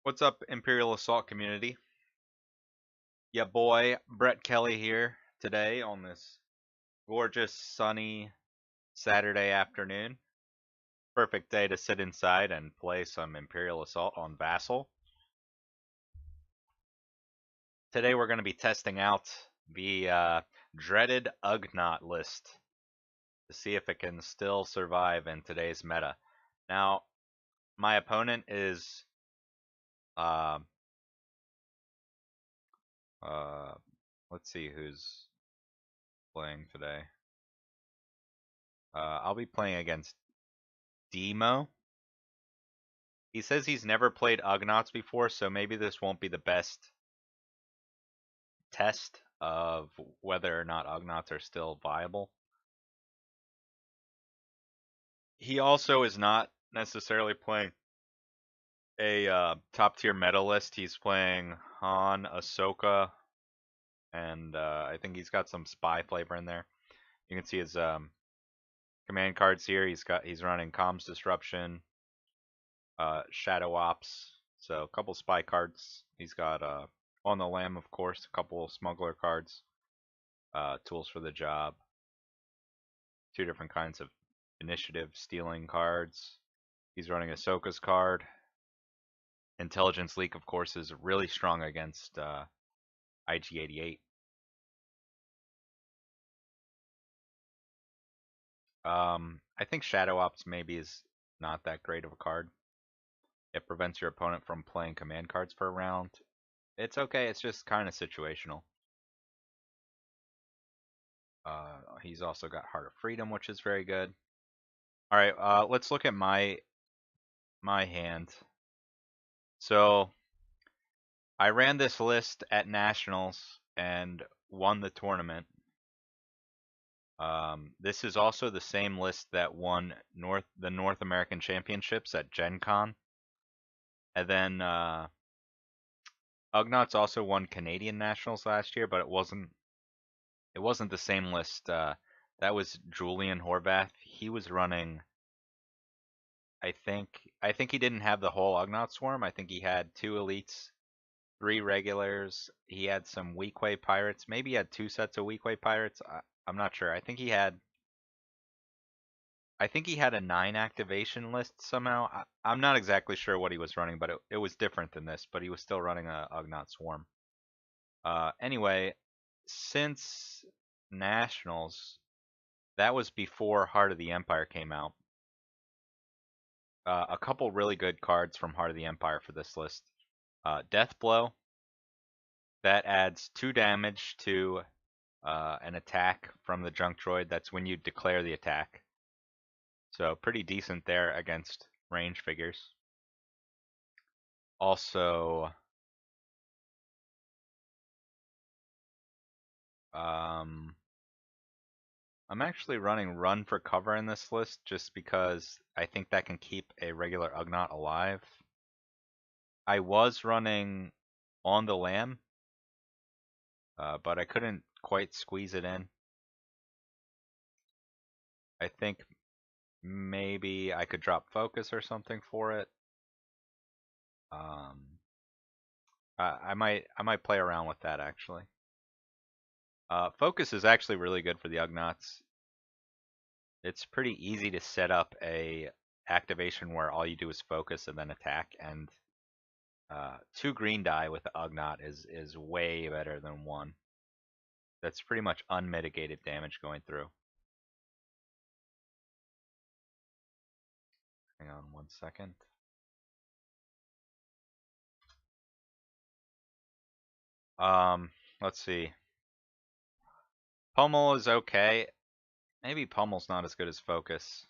What's up, Imperial Assault community? Yeah, boy, Brett Kelly here today on this gorgeous, sunny Saturday afternoon. Perfect day to sit inside and play some Imperial Assault on Vassal. Today we're going to be testing out the dreaded Ugnaught list to see if it can still survive in today's meta. Now, my opponent is uh, uh, let's see who's playing today. I'll be playing against Demo. He says he's never played Ugnaughts before, so maybe this won't be the best test of whether or not Ugnaughts are still viable. He also is not necessarily playing a top tier meta list. He's playing Han, Ahsoka, and I think he's got some spy flavor in there. You can see his command cards here. He's running Comms Disruption, Shadow Ops, so a couple spy cards. He's got on the lam, of course, a couple smuggler cards, tools for the job, two different kinds of initiative stealing cards. He's running Ahsoka's card. Intelligence leak, of course, is really strong against IG-88. I think Shadow Ops maybe is not that great of a card. It prevents your opponent from playing command cards for a round. It's okay, it's just kind of situational. He's also got Heart of Freedom, which is very good. All right, let's look at my hand. So I ran this list at Nationals and won the tournament. This is also the same list that won the North American Championships at Gen Con. And then Ugnaughts also won Canadian Nationals last year, but it wasn't the same list. That was Julian Horvath. He was running, I think he didn't have the whole Ugnaught swarm. I think he had 2 elites, 3 regulars. He had some Weequay pirates. Maybe he had 2 sets of Weequay pirates. I'm not sure. I think he had a 9 activation list somehow. I'm not exactly sure what he was running, but it was different than this. But he was still running a Ugnaught swarm. Anyway, since Nationals, that was before Heart of the Empire came out. A couple really good cards from Heart of the Empire for this list. Death Blow. That adds 2 damage to an attack from the junk droid. That's when you declare the attack. So pretty decent there against range figures. Also, I'm actually running Run for Cover in this list just because I think that can keep a regular Ugnaught alive. I was running On the Lam, but I couldn't quite squeeze it in. I think maybe I could drop Focus or something for it. I might play around with that actually. Focus is actually really good for the Ugnaughts. It's pretty easy to set up a activation where all you do is focus and then attack, and 2 green die with the Ugnaught is way better than 1. That's pretty much unmitigated damage going through. Hang on 1 second. Let's see. Pummel is okay. Maybe Pummel's not as good as Focus.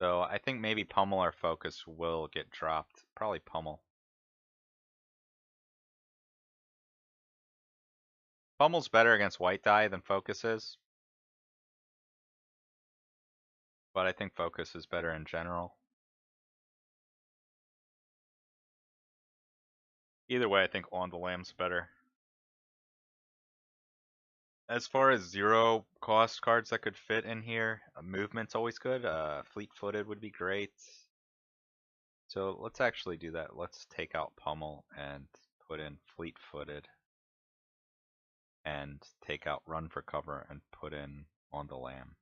So I think maybe Pummel or Focus will get dropped. Probably Pummel. Pummel's better against white die than Focus is. But I think Focus is better in general. Either way, I think On the Lamb's better. As far as 0 cost cards that could fit in here, movement's always good. Fleet-footed would be great. So let's actually do that. Let's take out Pummel and put in Fleet-footed, and take out Run for cover and put in On the Lamb.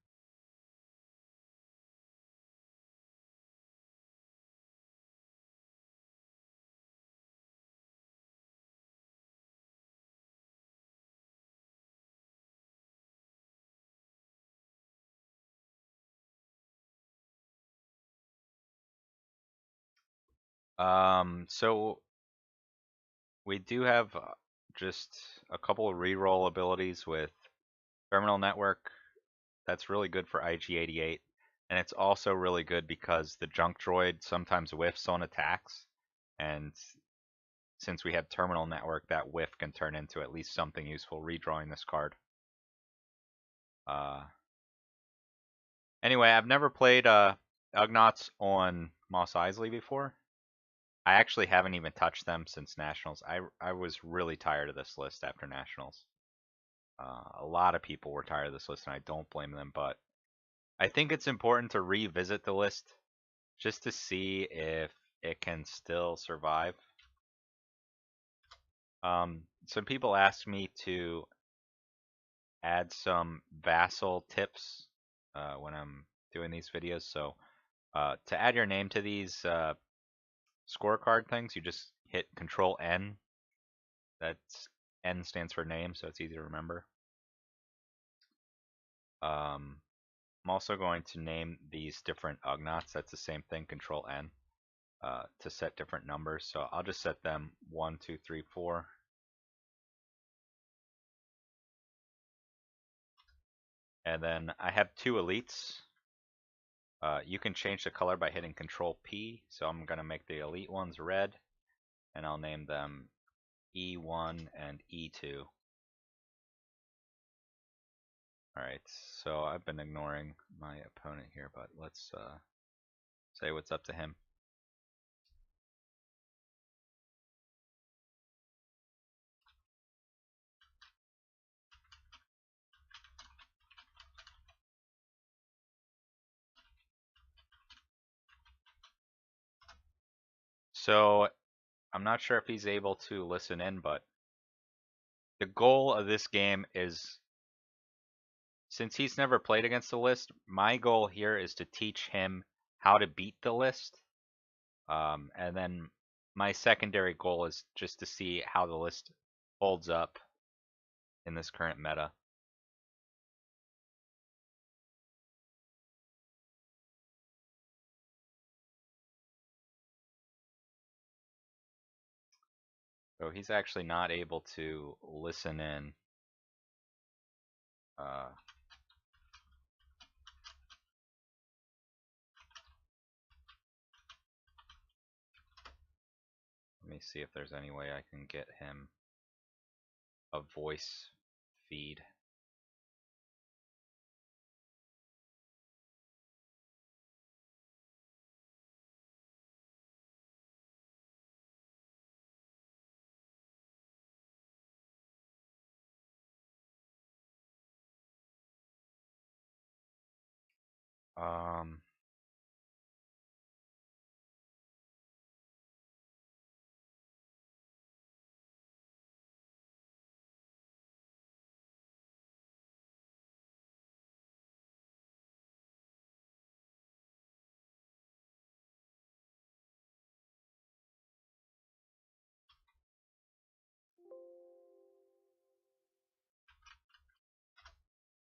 So we do have just a couple of reroll abilities with Terminal Network. That's really good for IG-88, and it's also really good because the Junk Droid sometimes whiffs on attacks, and since we have Terminal Network, that whiff can turn into at least something useful redrawing this card. Anyway, I've never played Ugnaughts on Mos Eisley before. I actually haven't even touched them since Nationals. I was really tired of this list after Nationals. A lot of people were tired of this list, and I don't blame them, but I think it's important to revisit the list just to see if it can still survive. Some people asked me to add some vassal tips when I'm doing these videos. So to add your name to these scorecard things, you just hit Control N. That's N stands for name, so it's easy to remember. I'm also going to name these different Ugnaughts. That's the same thing, Control N, to set different numbers. So I'll just set them 1, 2, 3, 4. And then I have 2 elites. You can change the color by hitting Control P. So I'm going to make the elite ones red, and I'll name them E1 and E2. Alright, so I've been ignoring my opponent here, but let's say what's up to him. So I'm not sure if he's able to listen in, but the goal of this game is, since he's never played against the list, my goal here is to teach him how to beat the list. And then my secondary goal is just to see how the list holds up in this current meta. So he's actually not able to listen in. Let me see if there's any way I can get him a voice feed.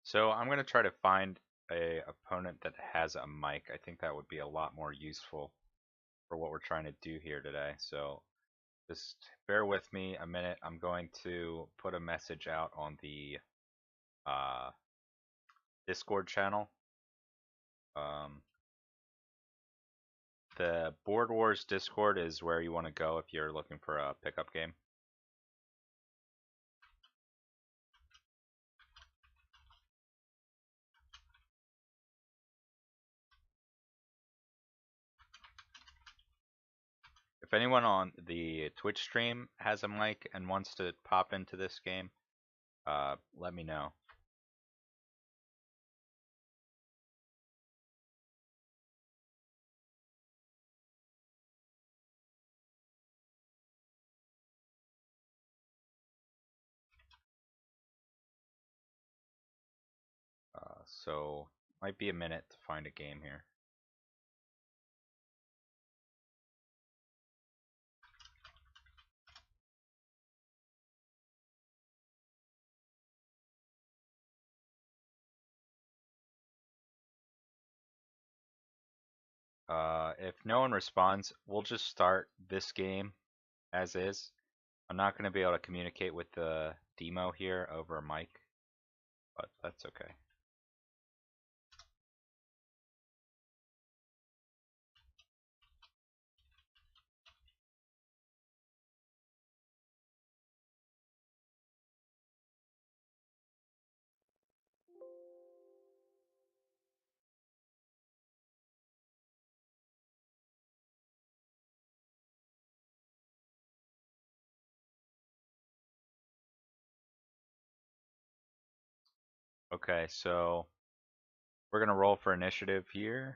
So I'm going to try to find a opponent that has a mic. I think that would be a lot more useful for what we're trying to do here today. So just bear with me a minute. I'm going to put a message out on the Discord channel. The Board Wars Discord is where you want to go if you're looking for a pickup game. If anyone on the Twitch stream has a mic and wants to pop into this game, let me know. So might be a minute to find a game here. If no one responds, we'll just start this game as is. I'm not going to be able to communicate with the demo here over mic, but that's okay. Okay, so we're going to roll for initiative here.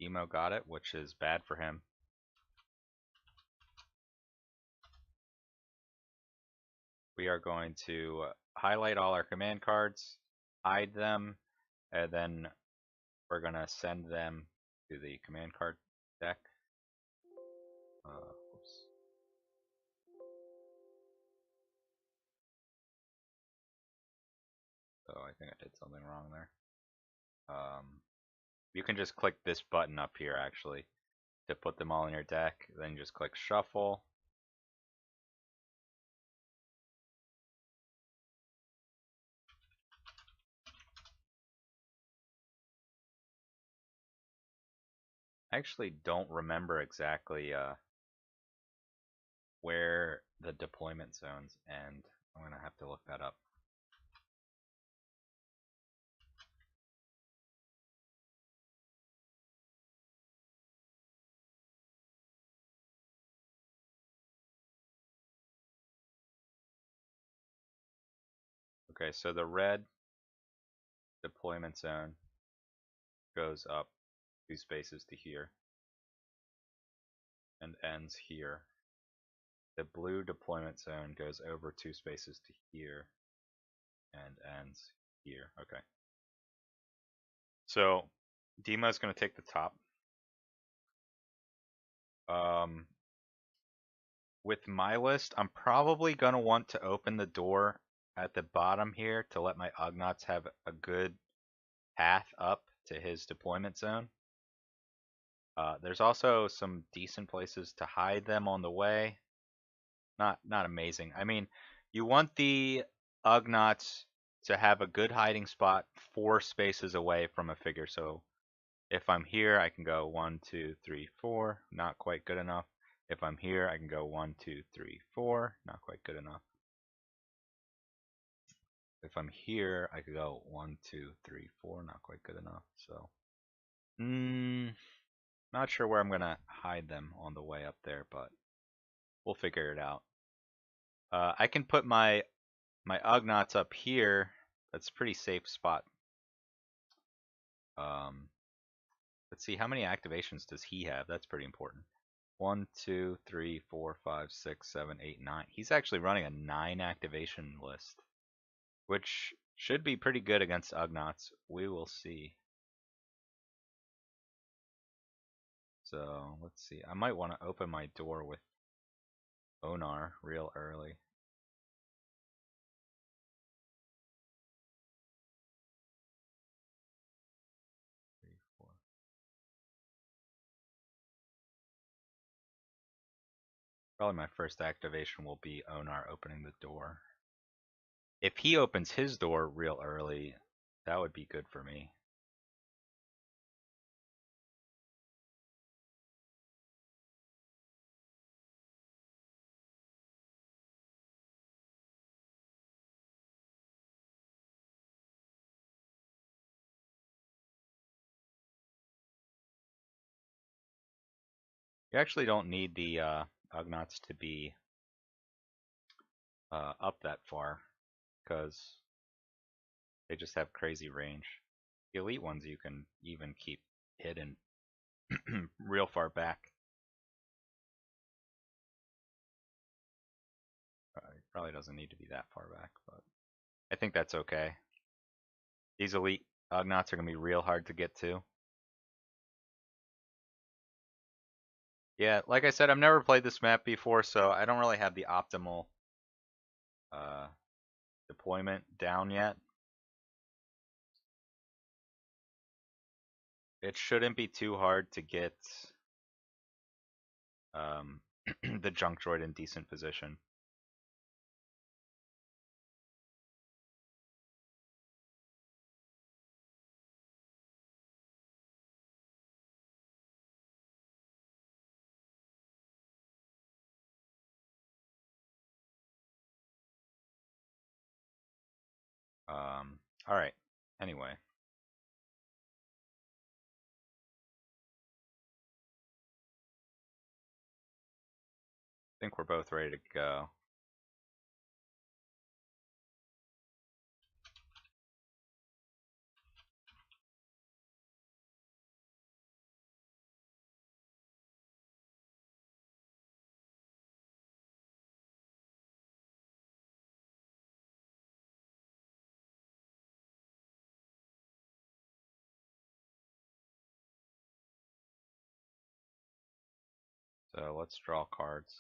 Emo got it, which is bad for him. We are going to highlight all our command cards, hide them, and then we're going to send them to the command card deck. Oops. So I think I did something wrong there. You can just click this button up here actually to put them all in your deck. Then just click shuffle. I actually don't remember exactly where the deployment zones end. I'm gonna have to look that up. Okay, so the red deployment zone goes up 2 spaces to here and ends here. The blue deployment zone goes over 2 spaces to here and ends here. Okay. So Dima is going to take the top. With my list, I'm probably going to want to open the door at the bottom here to let my Ugnaughts have a good path up to his deployment zone. There's also some decent places to hide them on the way. Not amazing. I mean, you want the Ugnaughts to have a good hiding spot 4 spaces away from a figure. So if I'm here, I can go 1, 2, 3, 4. Not quite good enough. If I'm here, I can go 1, 2, 3, 4. Not quite good enough. If I'm here, I could go 1, 2, 3, 4. Not quite good enough. So, not sure where I'm gonna hide them on the way up there, but we'll figure it out. I can put my Ugnaughts up here. That's a pretty safe spot. Let's see, how many activations does he have? That's pretty important. 1, 2, 3, 4, 5, 6, 7, 8, 9. He's actually running a 9 activation list, which should be pretty good against Ugnaughts. We will see. So let's see. I might want to open my door with Onar real early. Three, four. Probably my first activation will be Onar opening the door. If he opens his door real early, that would be good for me. You actually don't need the Ugnaughts to be up that far, because they just have crazy range. The elite ones you can even keep hidden real far back. It probably doesn't need to be that far back, but I think that's okay. These elite Ugnaughts are gonna be real hard to get to. Yeah, like I said, I've never played this map before, so I don't really have the optimal uh, deployment down yet. It shouldn't be too hard to get the junk droid in decent position. All right. Anyway, I think we're both ready to go. So let's draw cards.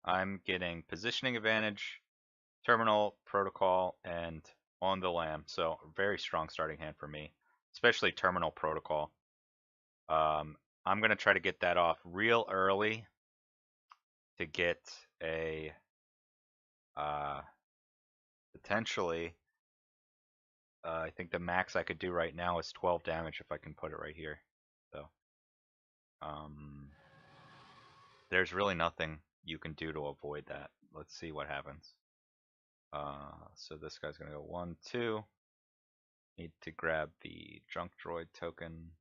I'm getting positioning advantage, terminal protocol, and on the lamb. So very strong starting hand for me, especially terminal protocol. I'm gonna try to get that off real early to get a potentially. I think the max I could do right now is 12 damage if I can put it right here. So um, there's really nothing you can do to avoid that. Let's see what happens. So this guy's gonna go 1, 2. Need to grab the junk droid token.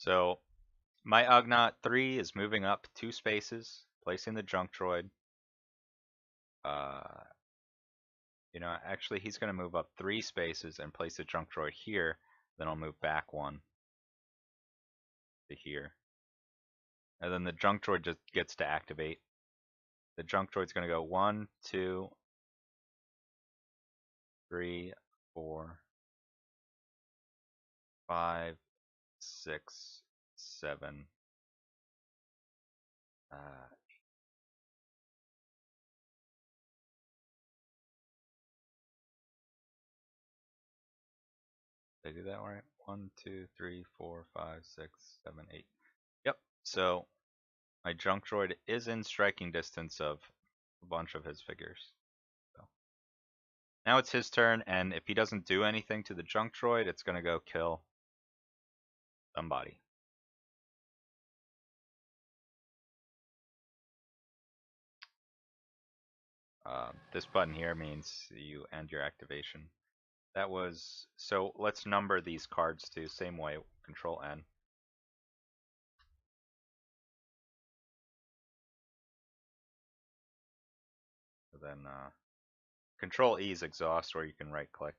So my Ugnaught 3 is moving up 2 spaces, placing the junk droid. Uh, actually he's going to move up 3 spaces and place the junk droid here. Then I'll move back 1 to here. And then the junk droid just gets to activate. The junk droid's going to go 1, 2, 3, 4, 5, 6, 7. Did I do that right? 1, 2, 3, 4, 5, 6, 7, 8. Yep. So my junk droid is in striking distance of a bunch of his figures. So now it's his turn, and if he doesn't do anything to the junk droid, it's gonna go kill somebody. This button here means you end your activation. That was so. Let's number these cards too. Same way. Control N. Then Control E is exhaust, where you can right click.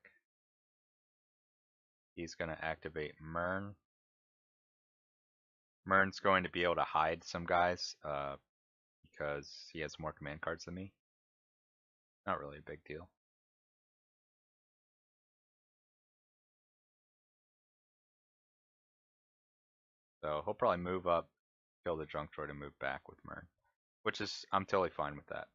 He's gonna activate Mern. Mern's going to be able to hide some guys because he has more command cards than me. Not really a big deal. So he'll probably move up, kill the junk droid, and move back with Mern, which is I'm totally fine with that.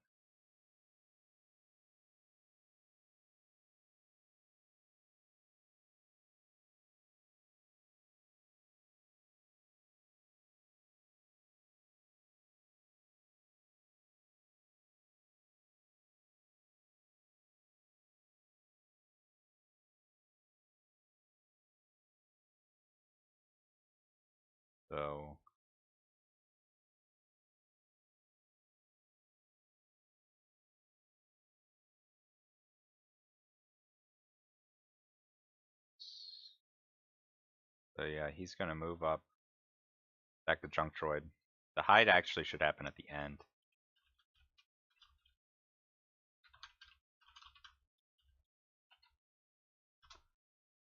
So yeah, he's gonna move up, back the junk droid. The hide actually should happen at the end.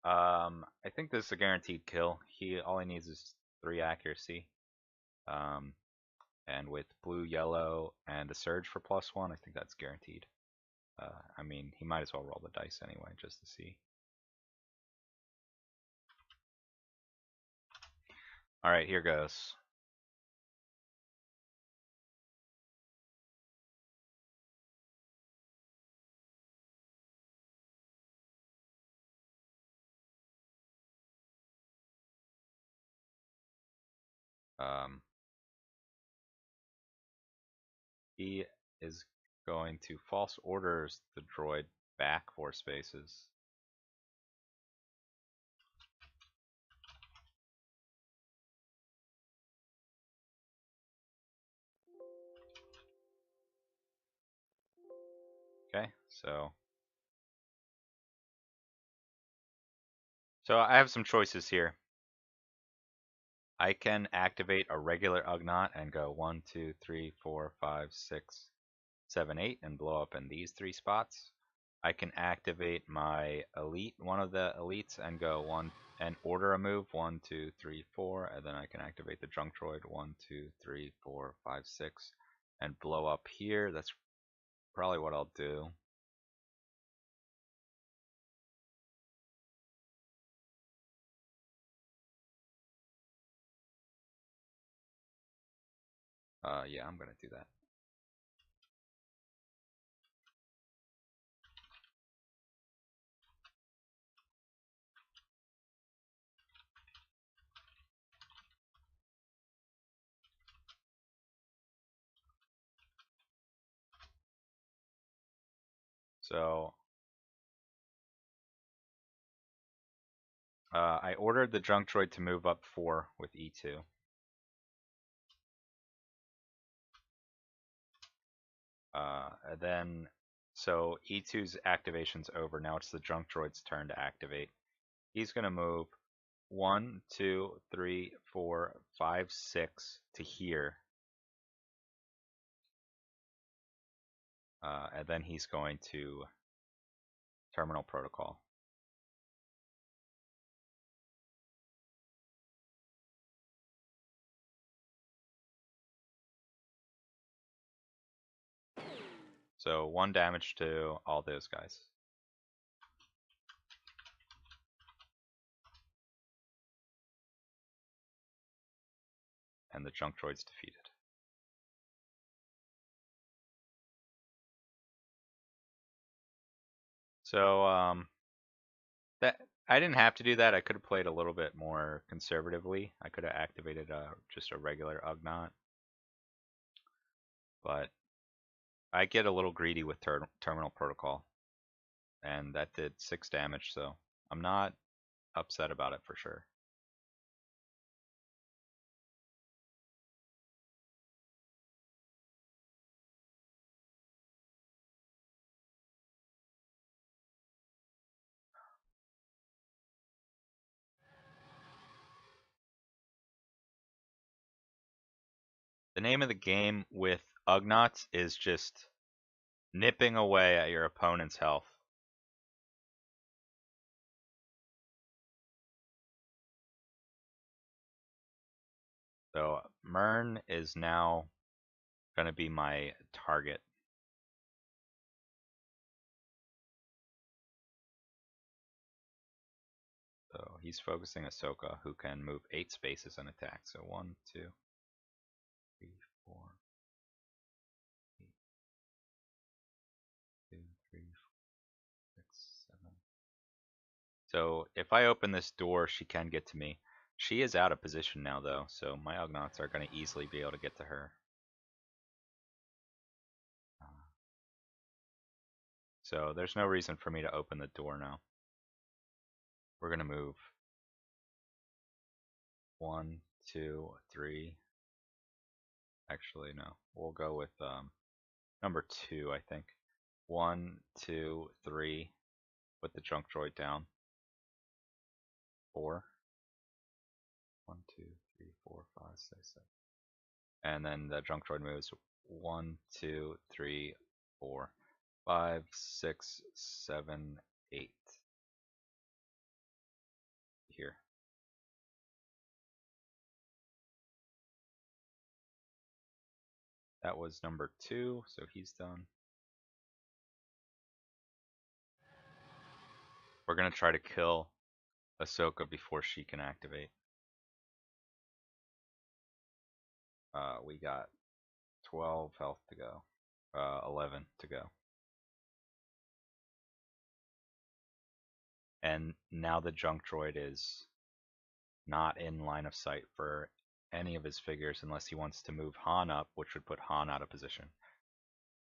I think this is a guaranteed kill. All he needs is 3 accuracy. And with blue, yellow, and a surge for +1, I think that's guaranteed. I mean, he might as well roll the dice anyway, just to see. Alright, here goes. He is going to false orders the droid back 4 spaces. Okay, so I have some choices here. I can activate a regular Ugnaught and go 1, 2, 3, 4, 5, 6, 7, 8 and blow up in these 3 spots. I can activate my elite, one of the elites, and go 1 and order a move 1, 2, 3, 4, and then I can activate the junk droid 1, 2, 3, 4, 5, 6, and blow up here. That's probably what I'll do. Yeah, I'm gonna do that. So I ordered the junk droid to move up 4 with E2. And then, so E2's activation's over. Now it's the junk droid's turn to activate. He's gonna move 1, 2, 3, 4, 5, 6 to here. And then he's going to terminal protocol. So 1 damage to all those guys. And the junk droid's defeated. So that I didn't have to do that. I could have played a little bit more conservatively. I could have activated just a regular Ugnaught. But I get a little greedy with terminal protocol. And that did 6 damage, so I'm not upset about it for sure. The name of the game with Ugnaughts is just nipping away at your opponent's health. So Mern is now going to be my target. So he's focusing Ahsoka, who can move 8 spaces and attack. So 1, 2, 3, 4, 8, 2, 3, 4, 6, 7. So if I open this door, she can get to me. She is out of position now, though, so my Ugnaughts are going to easily be able to get to her. So there's no reason for me to open the door now. We're going to move 1, 2, 3. Actually, no. We'll go with number 2, I think. 1, 2, 3. Put the junk droid down. 4. 1, 2, 3, 4, 5, 6, 7. And then the junk droid moves 1, 2, 3, 4, 5, 6, 7, 8. Here. That was number 2, so he's done. We're gonna try to kill Ahsoka before she can activate. We got 12 health to go. 11 to go. And now the junk droid is not in line of sight for any of his figures unless he wants to move Han up, which would put Han out of position.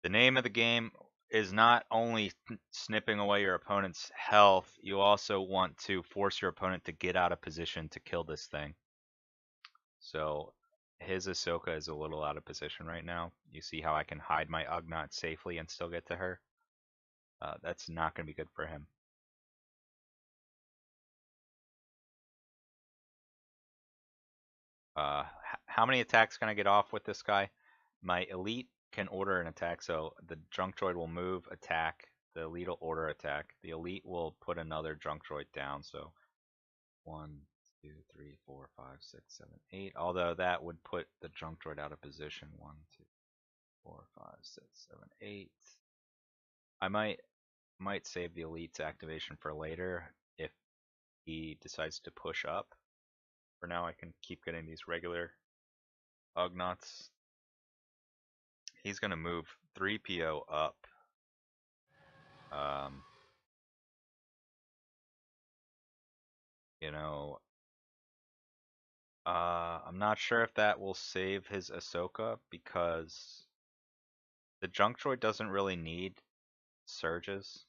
The name of the game is not only snipping away your opponent's health, you also want to force your opponent to get out of position to kill this thing. So his Ahsoka is a little out of position right now. You see how I can hide my Ugnaught safely and still get to her? That's not going to be good for him. How many attacks can I get off with this guy? My elite can order an attack, so the junk droid will move, attack. The elite will order attack. The elite will put another junk droid down, so 1, 2, 3, 4, 5, 6, 7, 8. Although that would put the junk droid out of position. 1, 2, 4, 5, 6, 7, 8. I might save the elite's activation for later if he decides to push up. For now, I can keep getting these regular Ugnaughts. He's gonna move 3PO up. You know, I'm not sure if that will save his Ahsoka because the junk droid doesn't really need surges.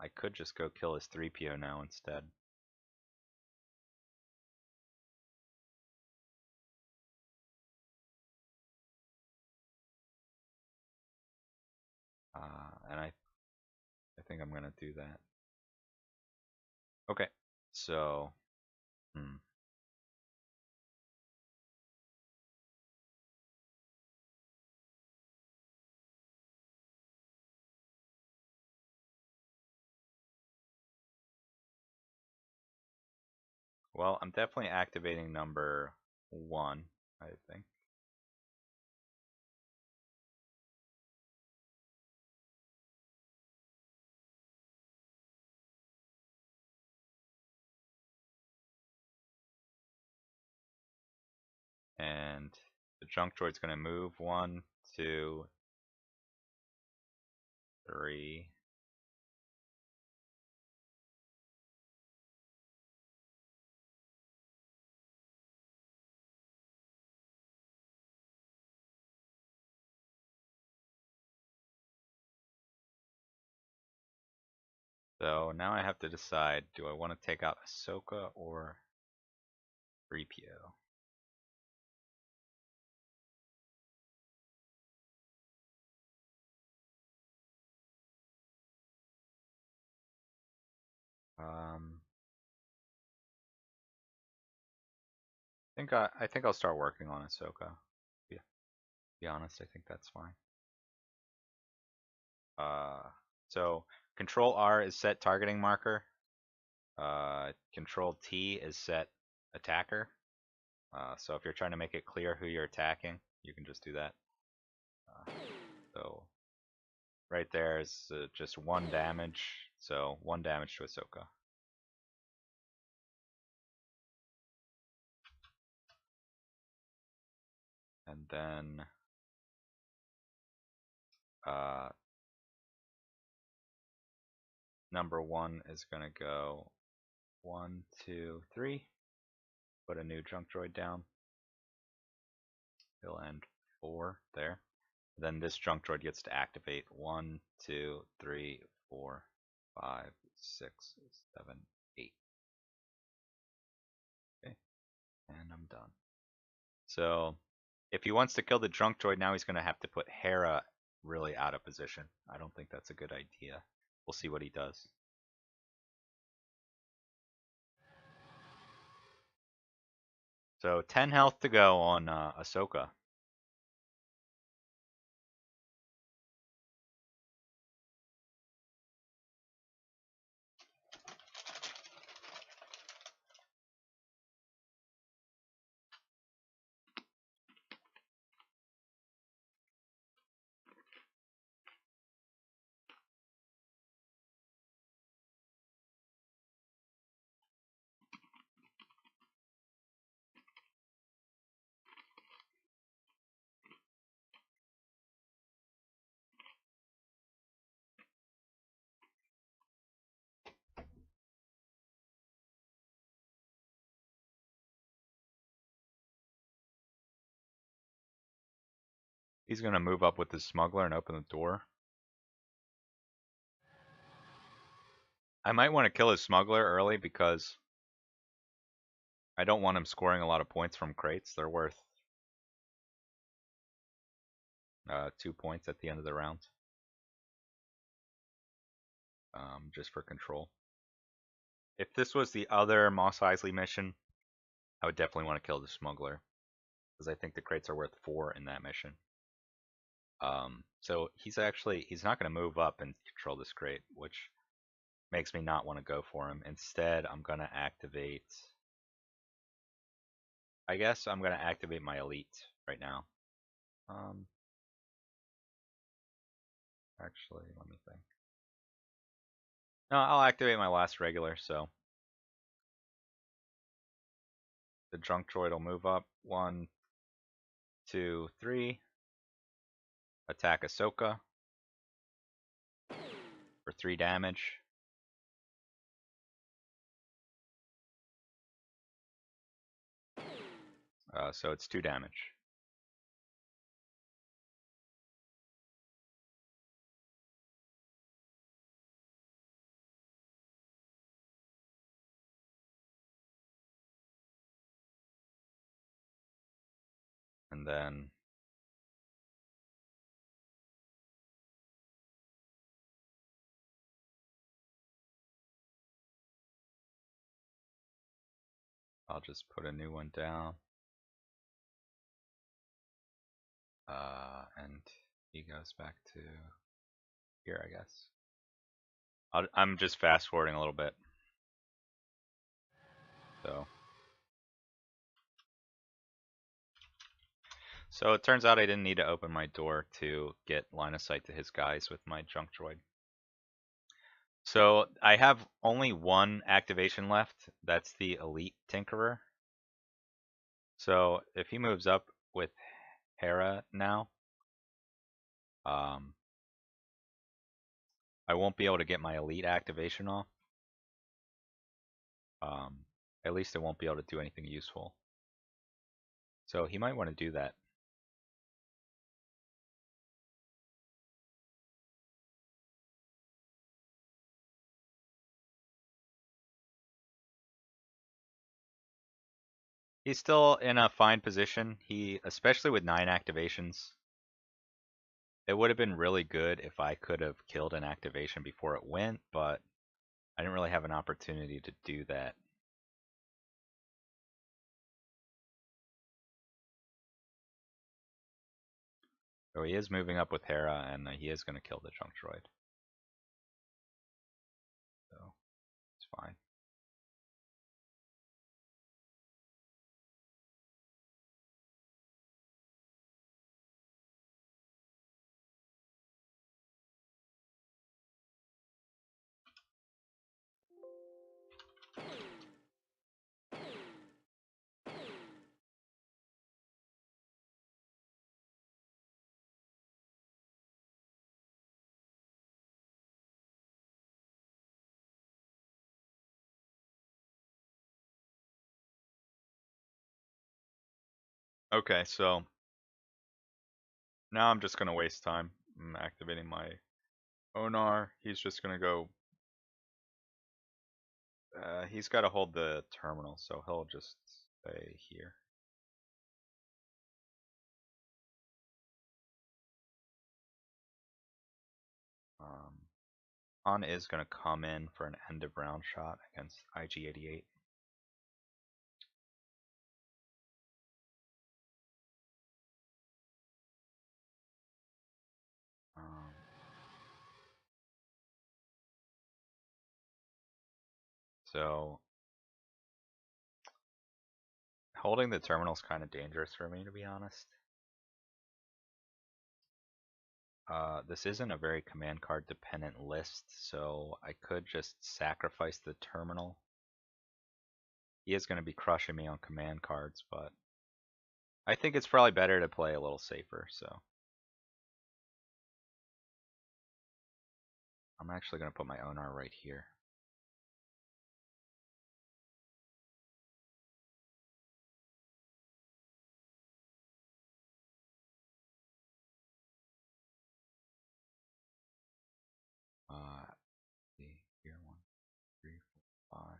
I could just go kill his 3PO now instead. And I think I'm gonna do that. Okay, so well, I'm definitely activating number 1, I think. And the junk droid's gonna move 1, 2, 3. So now I have to decide, do I want to take out Ahsoka or 3PO? I think I'll start working on Ahsoka. Be honest, I think that's fine. So Control R is set targeting marker. Control T is set attacker. So if you're trying to make it clear who you're attacking, you can just do that. So right there is just 1 damage. So 1 damage to Ahsoka. And then number 1 is going to go 1, 2, 3. Put a new junk droid down. He'll end 4 there. Then this junk droid gets to activate 1, 2, 3, 4, 5, 6, 7, 8. Okay, and I'm done. So if he wants to kill the junk droid, now he's going to have to put Hera really out of position. I don't think that's a good idea. We'll see what he does. So 10 health to go on Ahsoka. He's gonna move up with his smuggler and open the door. I might want to kill his smuggler early because I don't want him scoring a lot of points from crates. They're worth 2 points at the end of the round. Just for control. If this was the other Moss Eisley mission, I would definitely want to kill the smuggler. Because I think the crates are worth 4 in that mission. So he's not going to move up and control this crate, which makes me not want to go for him. Instead, I'm going to activate... I guess I'm going to activate my elite right now. Actually, let me think. No, I'll activate my last regular, so the junk droid will move up. 1, 2, 3. Attack Ahsoka for 3 damage. So it's 2 damage. And then I'll just put a new one down. And he goes back to here, I guess. I'm just fast forwarding a little bit. So it turns out I didn't need to open my door to get line of sight to his guys with my junk droid. So I have only one activation left. That's the Elite Tinkerer. So if he moves up with Hera now, I won't be able to get my Elite activation off. At least I won't be able to do anything useful. So he might want to do that. He's still in a fine position. Especially with 9 activations, it would have been really good if I could have killed an activation before it went, but I didn't really have an opportunity to do that. So he is moving up with Hera, and he is going to kill the junk droid. So it's fine. Okay, so now I'm just going to waste time. I'm activating my Onar. He's just going to go... he's got to hold the terminal, so he'll just stay here. Han is going to come in for an end of round shot against IG-88. So holding the terminal is kind of dangerous for me, to be honest. This isn't a very command card dependent list, so I could just sacrifice the terminal. He is going to be crushing me on command cards, but I think it's probably better to play a little safer, so. I'm actually going to put my owner right here. Here, 1, 3, 4, 5.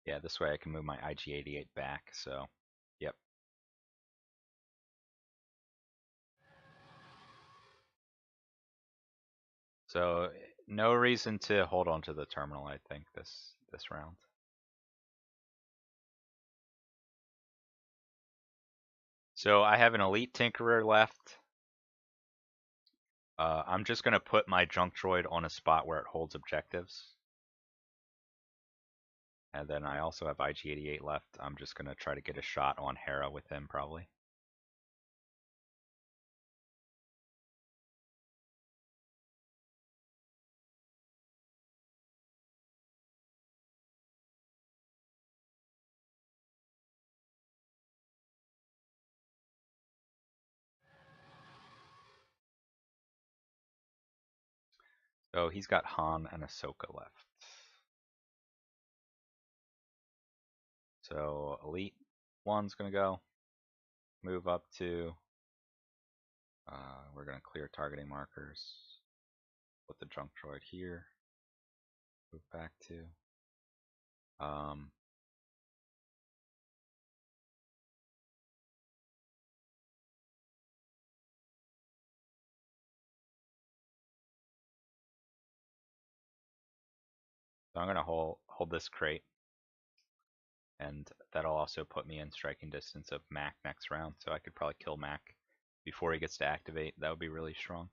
Yeah, this way I can move my IG-88 back, so, yep. So, no reason to hold on to the terminal, I think, this round. So, I have an Elite Tinkerer left. I'm just going to put my Junk Droid on a spot where it holds objectives. And then I also have IG-88 left. I'm just going to try to get a shot on Hera with him, probably. So he's got Han and Ahsoka left. So Elite 1's going to go. Move up to. We're going to clear targeting markers. Put the Junk Droid here. Move back to. So I'm going to hold this crate. And that'll also put me in striking distance of Mac next round. So I could probably kill Mac before he gets to activate. That would be really strong.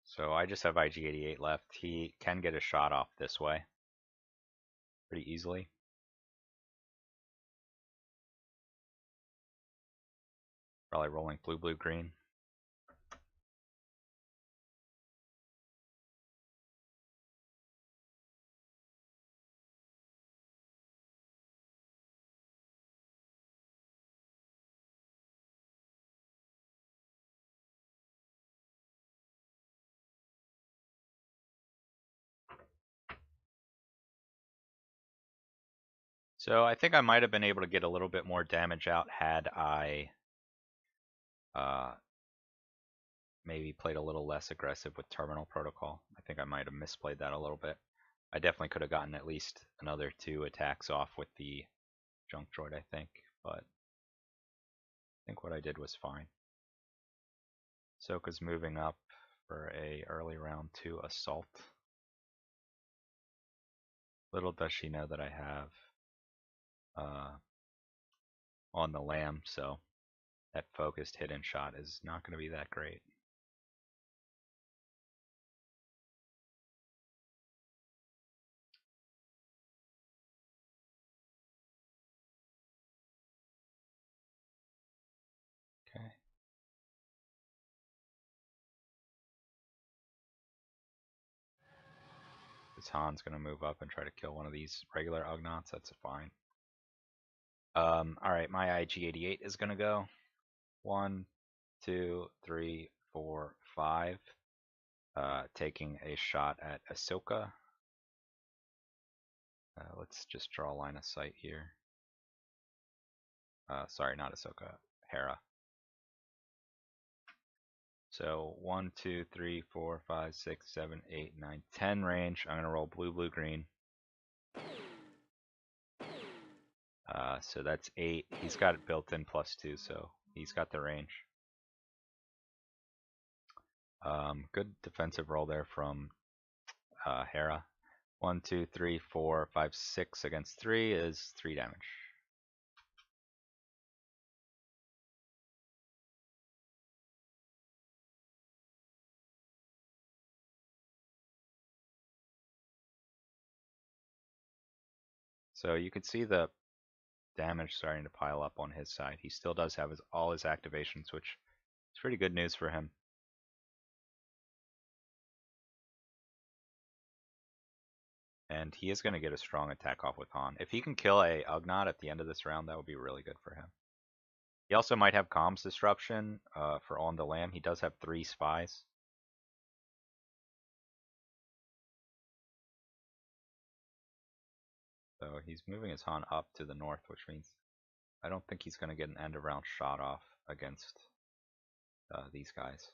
So I just have IG-88 left. He can get a shot off this way pretty easily. Probably rolling blue, blue, green. So I think I might have been able to get a little bit more damage out had I maybe played a little less aggressive with Terminal Protocol. I think I might have misplayed that a little bit. I definitely could have gotten at least another 2 attacks off with the Junk Droid, I think, but I think what I did was fine. Ahsoka's moving up for a early round 2 assault. Little does she know that I have on the Lamb, so that focused hidden shot is not going to be that great. Okay. This Han's going to move up and try to kill one of these regular Ugnaughts. That's fine. Alright, my IG-88 is going to go. 1, 2, 3, 4, 5. Taking a shot at Ahsoka. Let's just draw a line of sight here. Sorry, not Ahsoka. Hera. So 1, 2, 3, 4, 5, 6, 7, 8, 9, 10 range. I'm going to roll blue, blue, green. So that's 8. He's got it built in +2, so he's got the range. Good defensive roll there from Hera. 1, 2, 3, 4, 5, 6 against 3 is 3 damage. So you can see the damage starting to pile up on his side. He still does have all his activations, which is pretty good news for him. And he is going to get a strong attack off with Han. If he can kill a Ugnaught at the end of this round, that would be really good for him. He also might have comms disruption for On the Lam. He does have 3 spies. So he's moving his Han up to the north, which means I don't think he's going to get an end of round shot off against these guys.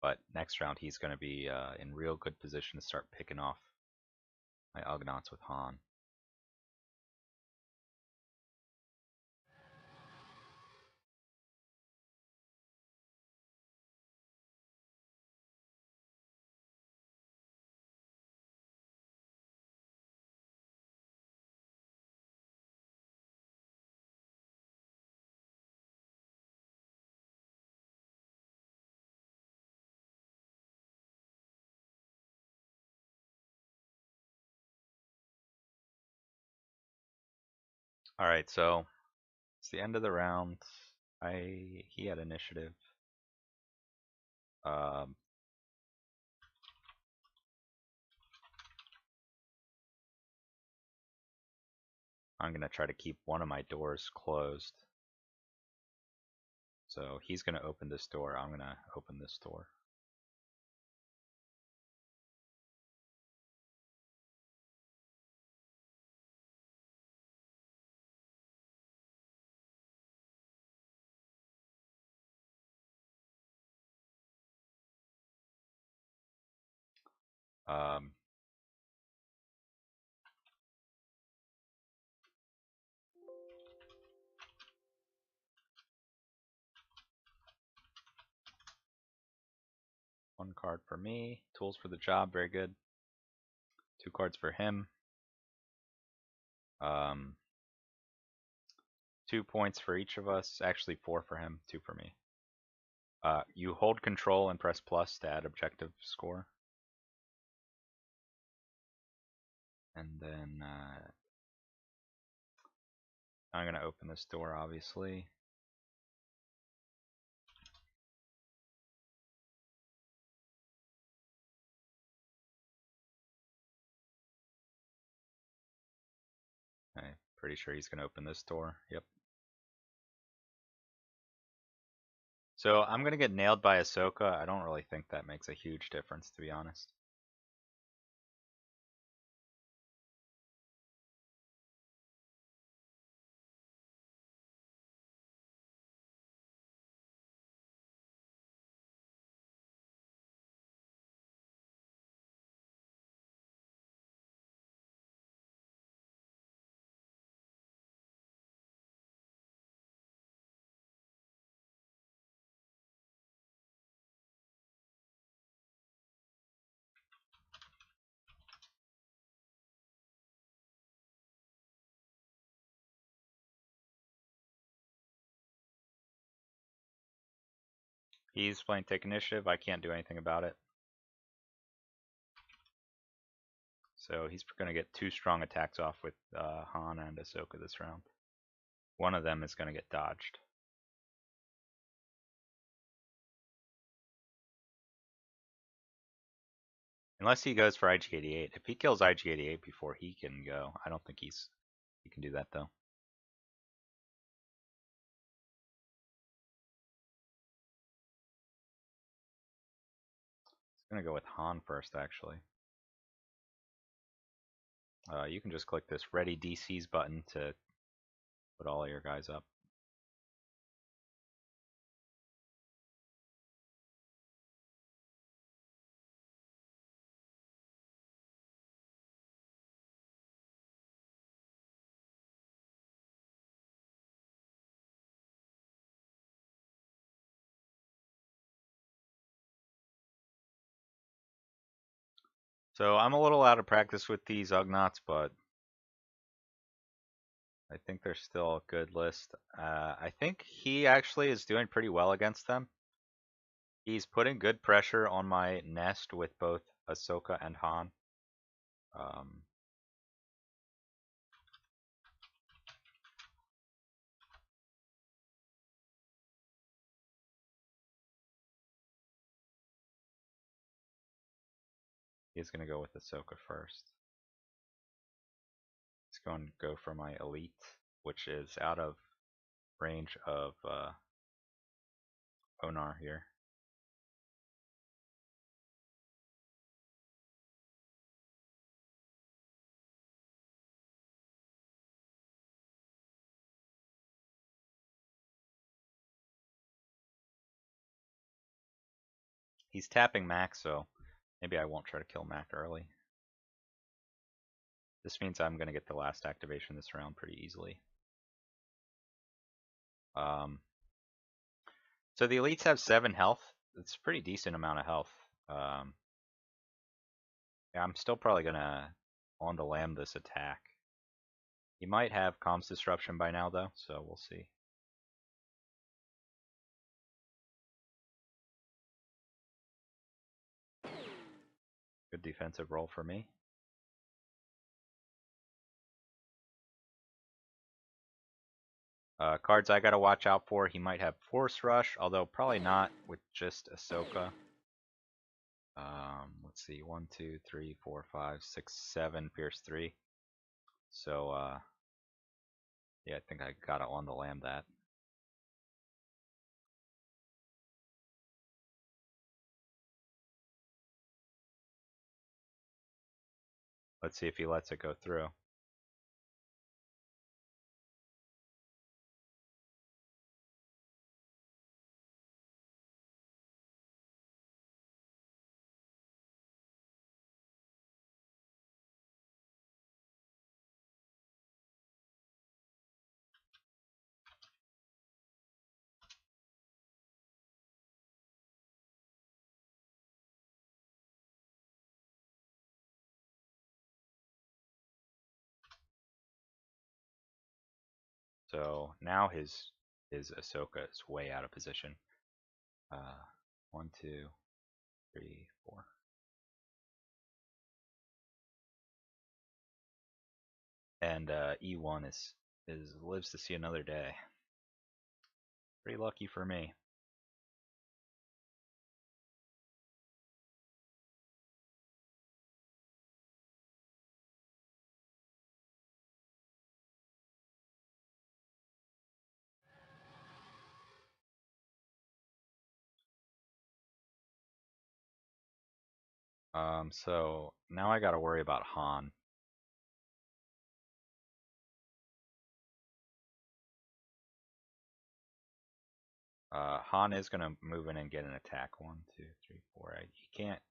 But next round he's going to be in real good position to start picking off my Ugnaughts with Han. Alright, so it's the end of the round. He had initiative. Um, I'm going to try to keep one of my doors closed. So he's going to open this door. I'm going to open this door. Um, One card for me. Tools for the job, very good. 2 cards for him. 2 points for each of us. Actually, 4 for him, 2 for me. You hold control and press plus to add objective score. And then I'm going to open this door, obviously. I'm pretty sure he's going to open this door. Yep. So I'm going to get nailed by Ahsoka. I don't really think that makes a huge difference, to be honest. He's playing Take Initiative. I can't do anything about it. So he's going to get 2 strong attacks off with Han and Ahsoka this round. One of them is going to get dodged. Unless he goes for IG-88. If he kills IG-88 before he can go, I don't think he can do that though. He's going to go with Han first, actually. You can just click this Ready DCs button to put all your guys up. So I'm a little out of practice with these Ugnaughts, but I think they're still a good list. I think he actually is doing pretty well against them. He's putting good pressure on my nest with both Ahsoka and Han. Um, he's going to go with Ahsoka first. He's going to go for my elite, which is out of range of Onar here. He's tapping Mac, so maybe I won't try to kill Mac early. This means I'm going to get the last activation this round pretty easily. So the elites have 7 health. It's a pretty decent amount of health. Yeah, I'm still probably going to on the lamb this attack. He might have comms disruption by now, though, so we'll see. Good defensive roll for me. Cards I gotta watch out for. He might have Force Rush, although probably not with just Ahsoka. Let's see, 1, 2, 3, 4, 5, 6, 7, Pierce 3. So, yeah, I think I gotta on the lamb that. Let's see if he lets it go through. So now his Ahsoka is way out of position. 1, 2, 3, 4. And E1 is lives to see another day. Pretty lucky for me. So now I gotta worry about Han. Han is gonna move in and get an attack. 1, 2, 3, 4. He can't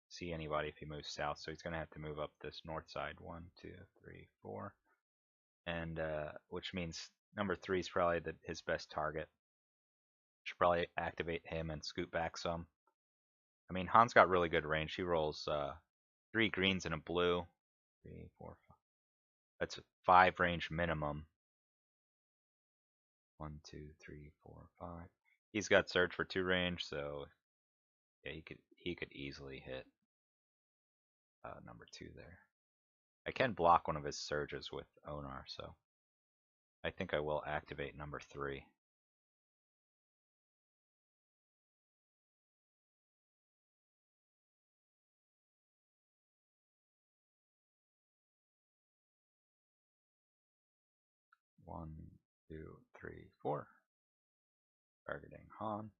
see anybody if he moves south, so he's gonna have to move up this north side. 1, 2, 3, 4, and which means number 3 is probably his best target. Should probably activate him and scoot back some. I mean, Han's got really good range. He rolls 3 greens and a blue. 3, 4, 5. That's 5 range minimum. 1, 2, 3, 4, 5. He's got surge for 2 range, so yeah, he could easily hit number 2 there. I can block one of his surges with Onar, so I think I will activate number 3. One, 2, 3, 4. Targeting Han.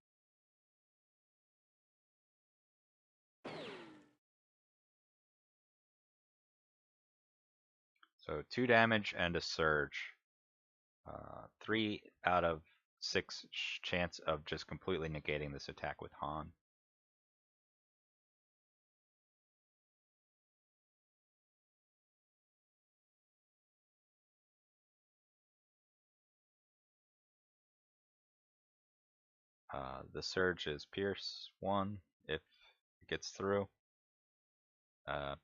So 2 damage and a surge. 3 out of 6 chance of just completely negating this attack with Han. The surge is Pierce 1 if it gets through.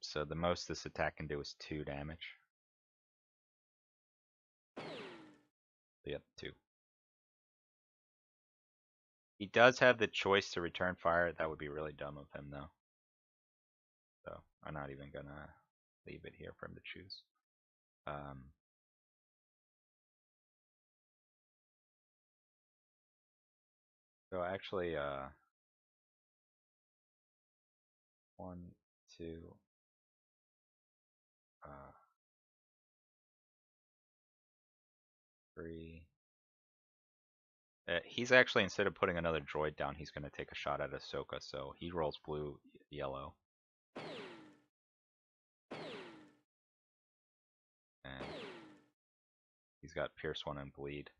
So the most this attack can do is 2 damage. Yep, 2. He does have the choice to return fire. That would be really dumb of him, though. So I'm not even gonna leave it here for him to choose. So actually, 1, 2, 3. He's actually, instead of putting another droid down, he's going to take a shot at Ahsoka, so he rolls blue, yellow. And he's got Pierce 1 and Bleed.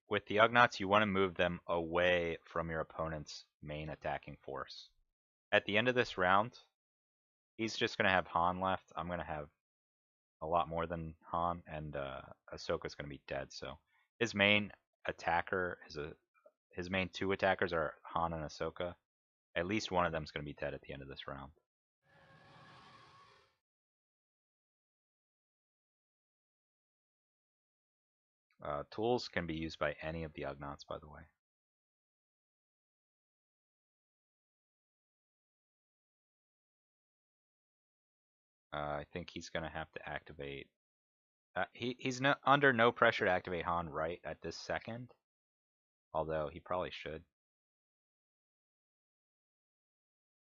With the Ugnaughts, you want to move them away from your opponent's main attacking force. At the end of this round, he's just going to have Han left. I'm going to have a lot more than Han, and Ahsoka's going to be dead. So his main attacker his main 2 attackers are Han and Ahsoka. At least one of them is going to be dead at the end of this round. Tools can be used by any of the Ugnaughts, by the way. I think he's going to have to activate. He's under no pressure to activate Han right at this second, although he probably should.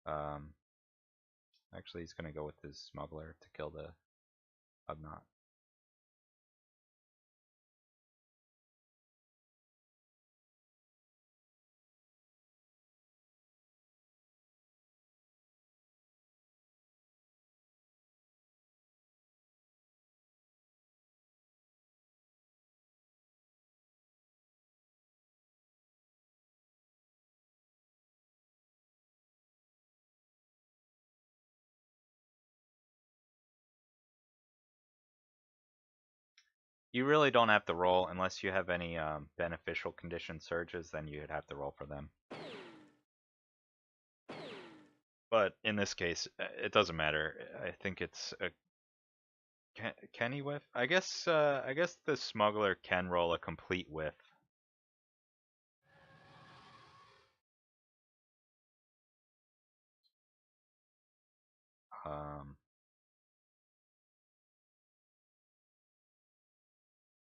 Actually, he's going to go with his smuggler to kill the Ugnaught. You really don't have to roll unless you have any beneficial condition surges, then you'd have to roll for them. But in this case, it doesn't matter. I think it's a can he whiff? I guess the smuggler can roll a complete whiff.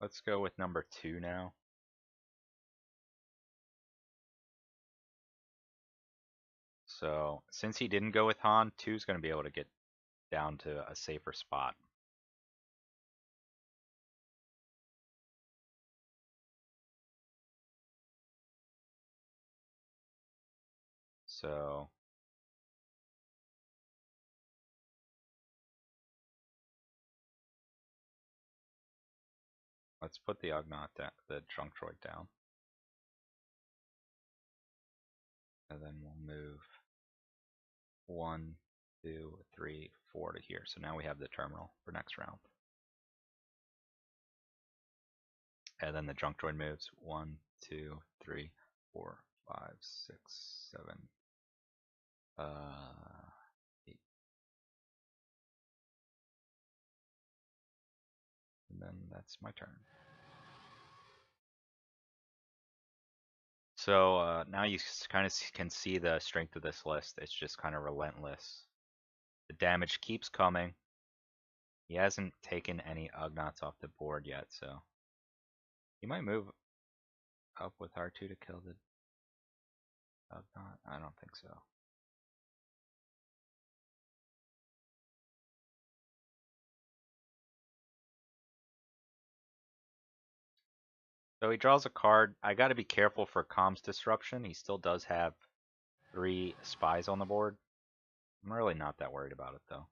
Let's go with number 2 now. So since he didn't go with Han, 2 is going to be able to get down to a safer spot. So let's put the Ugnaught, the trunk droid down. And then we'll move 1, 2, 3, 4 to here. So now we have the terminal for next round. And then the junk droid moves 1, 2, 3, 4, 5, 6, 7, 8. And then that's my turn. So now you kind of can see the strength of this list. It's just kind of relentless. The damage keeps coming. He hasn't taken any Ugnaughts off the board yet, so he might move up with R2 to kill the Ugnaught. I don't think so. So he draws a card. I got to be careful for comms disruption. He still does have 3 spies on the board. I'm really not that worried about it, though.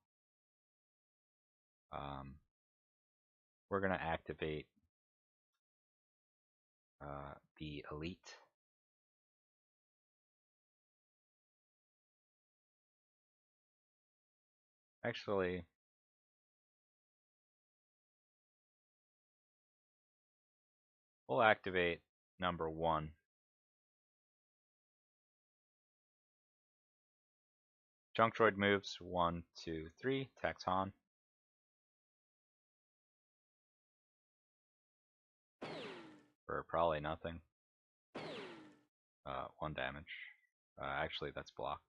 We're going to activate the elite. Actually, we'll activate number 1. Junk droid moves 1, 2, 3. Attacks Han. For probably nothing. 1 damage. Actually, that's blocked.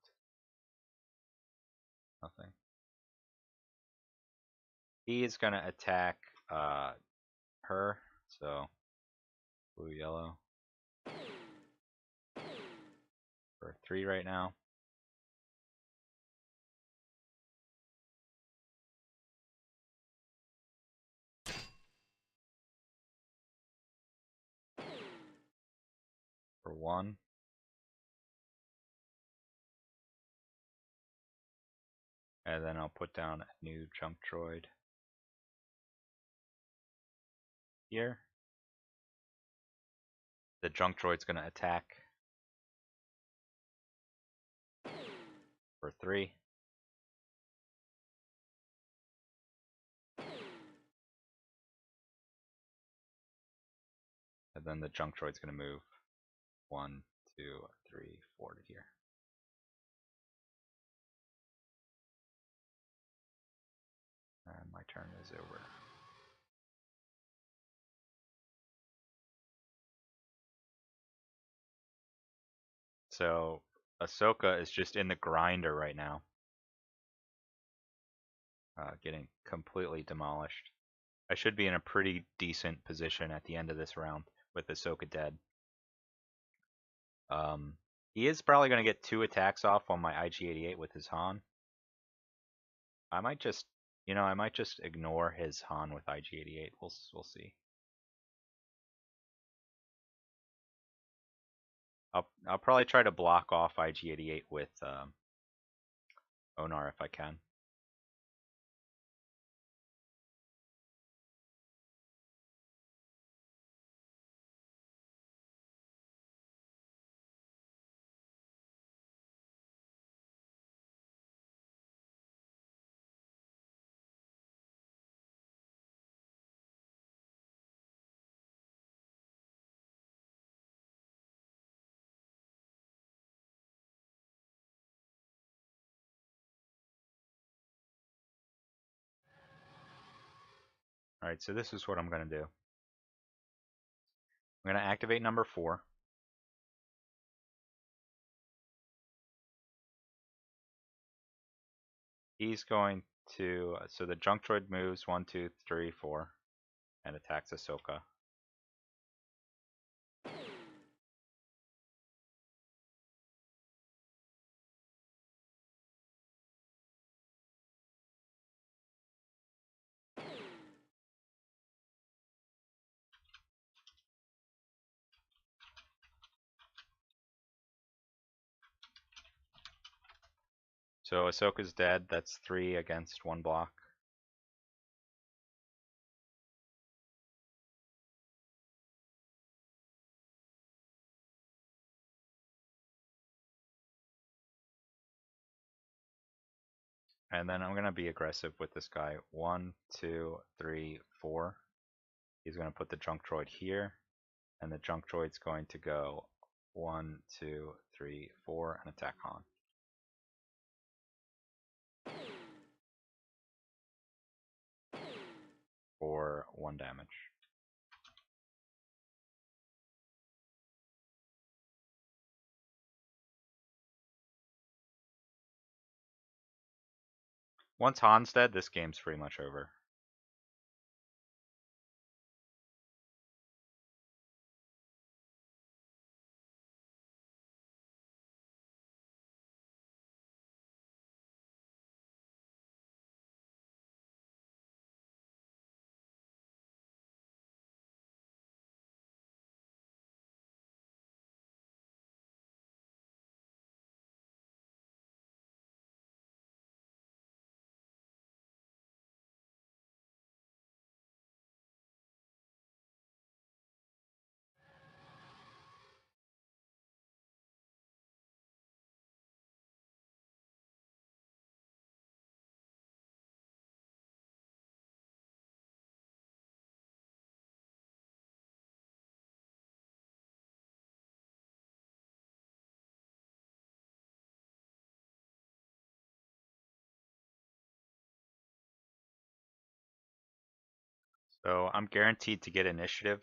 Nothing. He is gonna attack her. So blue, yellow. For 3 right now. For 1. And then I'll put down a new junk droid here. The junk droid's gonna attack for 3. And then the junk droid's gonna move 1, 2, 3, 4 to here. And my turn is over. So Ahsoka is just in the grinder right now. Getting completely demolished. I should be in a pretty decent position at the end of this round with Ahsoka dead. He is probably going to get 2 attacks off on my IG-88 with his Han. I might just, I might just ignore his Han with IG-88. We'll see. I'll probably try to block off IG-88 with Onar if I can. Alright, so this is what I'm going to do. I'm going to activate number 4. He's going to, so the junk droid moves 1, 2, 3, 4, and attacks Ahsoka. So Ahsoka's dead. That's 3 against 1 block. And then I'm going to be aggressive with this guy. 1, 2, 3, 4. He's going to put the junk droid here. And the junk droid's going to go 1, 2, 3, 4 and attack Han. For 1 damage. Once Han's dead, this game's pretty much over. So I'm guaranteed to get initiative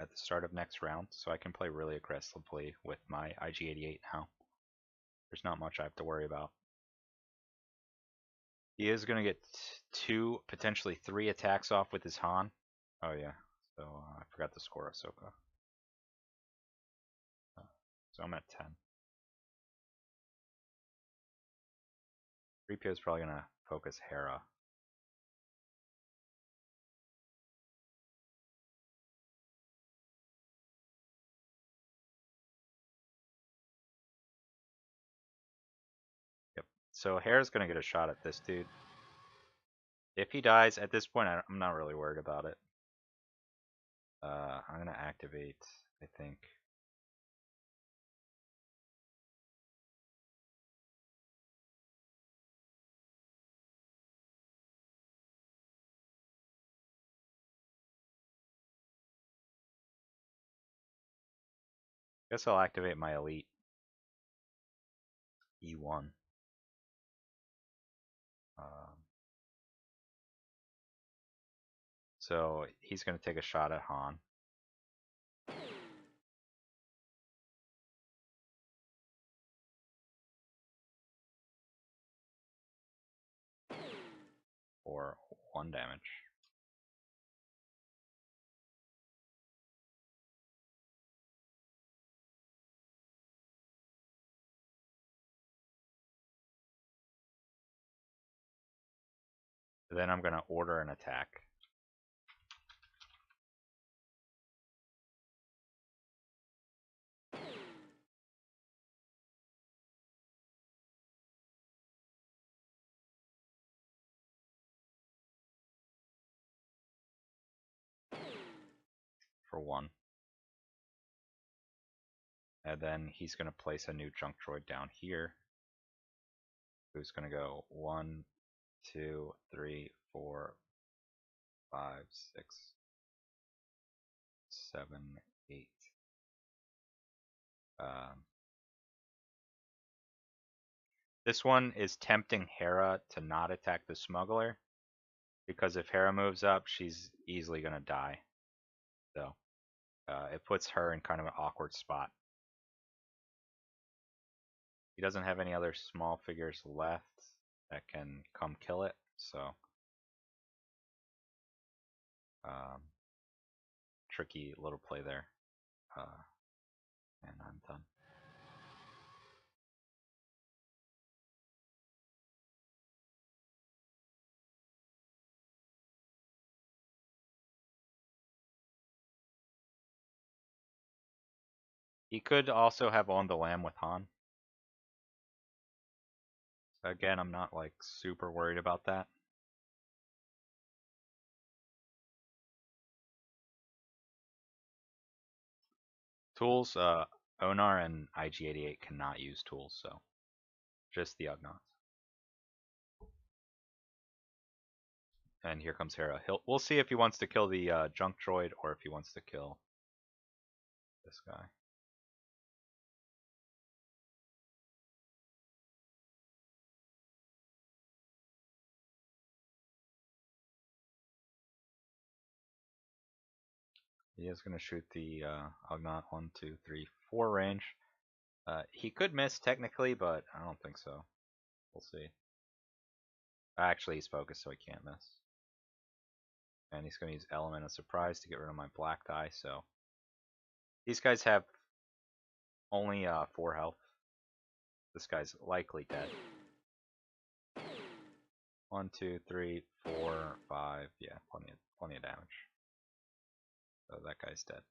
at the start of next round, so I can play really aggressively with my IG-88 now. There's not much I have to worry about. He is going to get 2, potentially 3 attacks off with his Han. Oh yeah, so I forgot to score Ahsoka. So I'm at 10. 3PO is probably going to focus Hera. Yep. So Hera's going to get a shot at this dude. If he dies, at this point, I'm not really worried about it. I'm going to activate, I think. Guess I'll activate my elite. E1. So he's going to take a shot at Han. For 1 damage. Then I'm going to order an attack. For 1. And then he's going to place a new junk droid down here. Who's going to go 1, 2, 3, 4, 5, 6, 7, 8. This one is tempting Hera to not attack the smuggler, because if Hera moves up, she's easily going to die. So it puts her in kind of an awkward spot. He doesn't have any other small figures left that can come kill it, so tricky little play there. And I'm done. He could also have on the lamb with Han. Again, I'm not like super worried about that. Tools, Onar and IG-88 cannot use tools, so just the Ugnaught. And here comes Hera. We'll see if he wants to kill the junk droid or if he wants to kill this guy. He is going to shoot the Ugnaught 1, 2, 3, 4 range. He could miss technically, but I don't think so. We'll see. Actually, he's focused, so he can't miss. And he's going to use Element of Surprise to get rid of my black die, so these guys have only 4 health. This guy's likely dead. 1, 2, 3, 4, 5. Yeah, plenty of damage. So that guy's dead.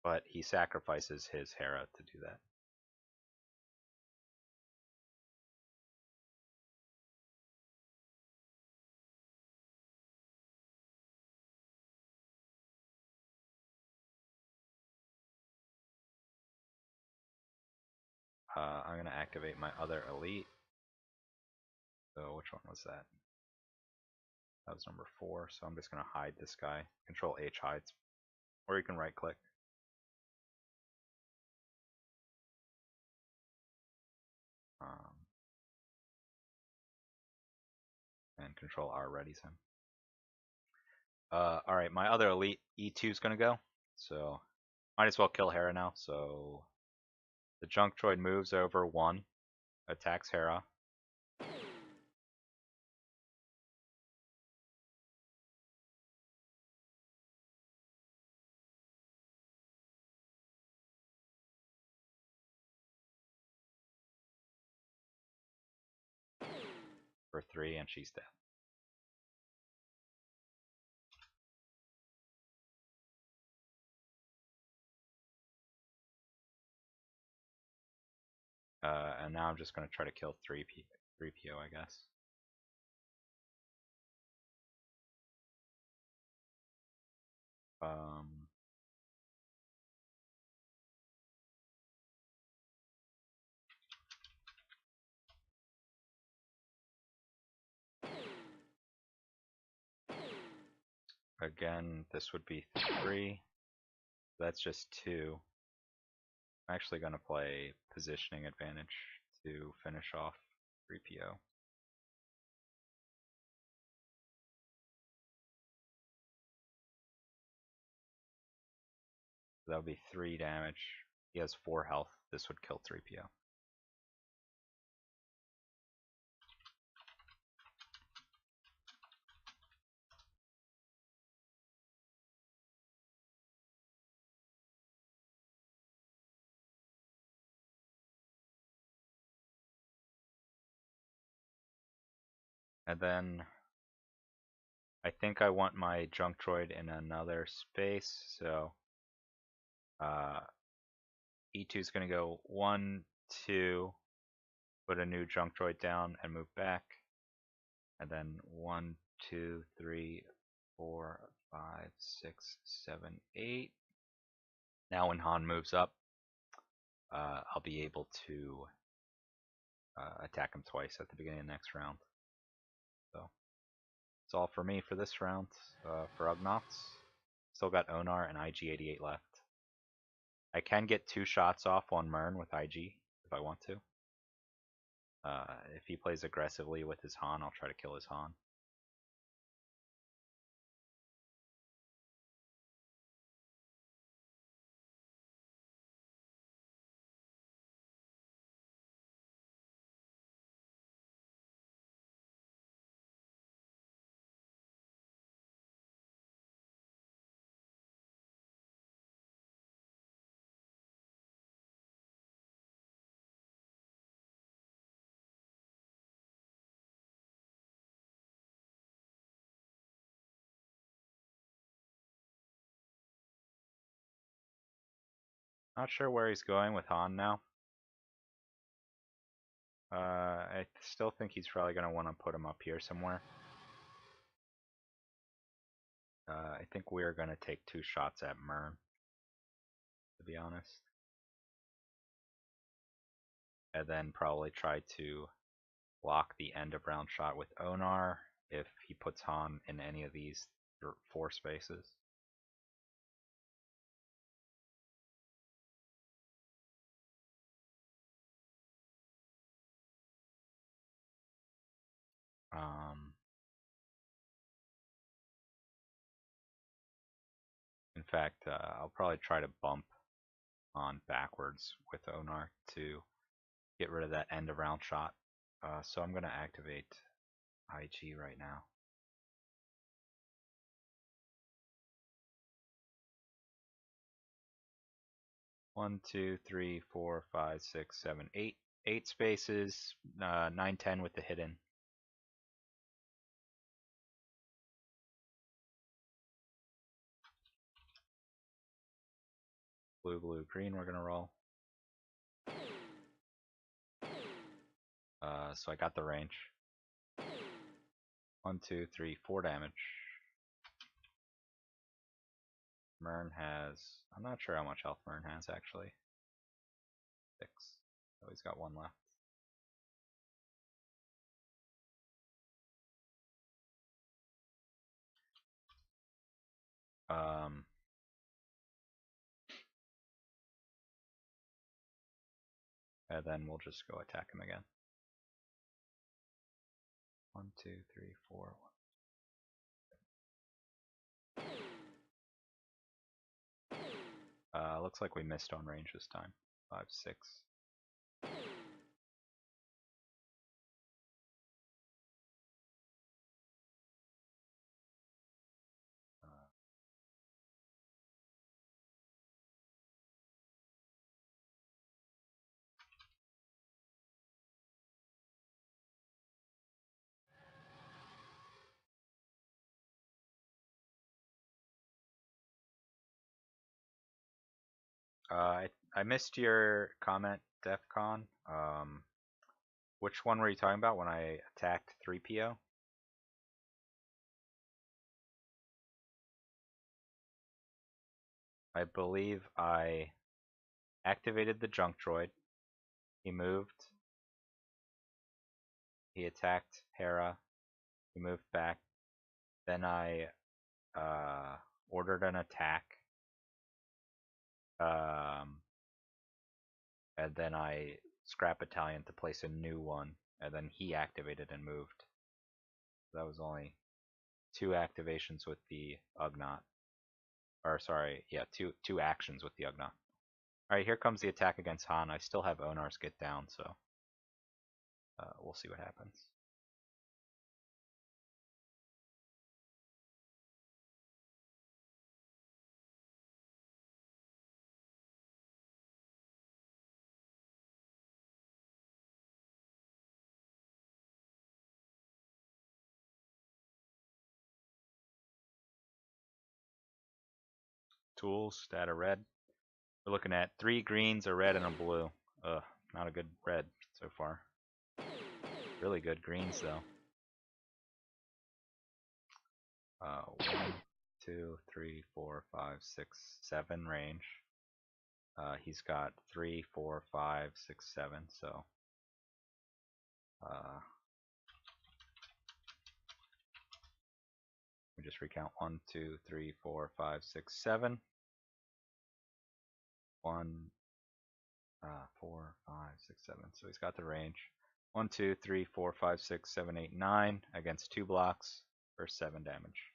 But he sacrifices his Hera to do that. I'm going to activate my other elite. So which one was that? That was number 4. So I'm just going to hide this guy. Control H hides. Or you can right click. And control R readies him. Alright, my other elite E2 is gonna go. So might as well kill Hera now. So the junk droid moves over 1, attacks Hera. For 3, and she's dead. And now I'm just gonna try to kill 3PO, I guess. Again, this would be 3. That's just 2. I'm actually going to play positioning advantage to finish off 3PO. That would be 3 damage. He has 4 health. This would kill 3PO. And then I think I want my junk droid in another space, so E2 is going to go 1, 2, put a new junk droid down and move back. And then 1, 2, 3, 4, 5, 6, 7, 8. Now when Han moves up, I'll be able to attack him twice at the beginning of the next round. So that's all for me for this round for Ugnaughts. Still got Onar and IG-88 left. I can get 2 shots off on Mern with IG if I want to. If he plays aggressively with his Han, I'll try to kill his Han. Not sure where he's going with Han now. I still think he's probably going to want to put him up here somewhere. I think we're going to take 2 shots at Mern, to be honest. And then probably try to block the end of round shot with Onar if he puts Han in any of these 4 spaces. In fact, I'll probably try to bump on backwards with Onar to get rid of that end of round shot. So I'm going to activate IG right now. One, two, three, four, five, six, seven, eight. 8 spaces, 9, 10 with the hidden. Blue, blue, green we're going to roll. So I got the range. 1, 2, 3, 4 damage. Mern has, I'm not sure how much health Mern has actually. 6. Oh, he's got 1 left. And then we'll just go attack him again. 1, 2, 3, 4. Looks like we missed on range this time. 5, 6. I missed your comment, DEFCON. Which one were you talking about when I attacked 3PO? I believe I activated the junk droid. He moved. He attacked Hera. He moved back. Then I ordered an attack. And then I scrap battalion to place a new one. And then he activated and moved. That was only 2 activations with the Ugnaught. Or sorry, yeah, two actions with the Ugnaught. Alright, here comes the attack against Han. I still have Onar's get down, so we'll see what happens. Tools, stat a red. We're looking at 3 greens, a red, and a blue. Ugh, not a good red so far. Really good greens though. 1, 2, 3, 4, 5, 6, 7 range. He's got 3, 4, 5, 6, 7. So we just recount 1, 2, 3, 4, 5, 6, 7. 1, 4, 5, 6, 7. So he's got the range. 1, 2, 3, 4, 5, 6, 7, 8, 9 against 2 blocks for 7 damage.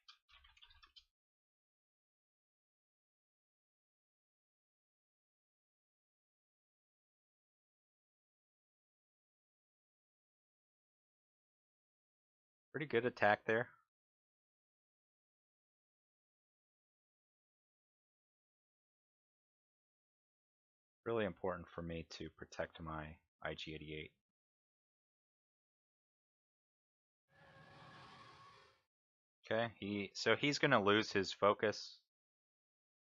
Pretty good attack there. Really important for me to protect my IG-88. Okay, so he's gonna lose his focus,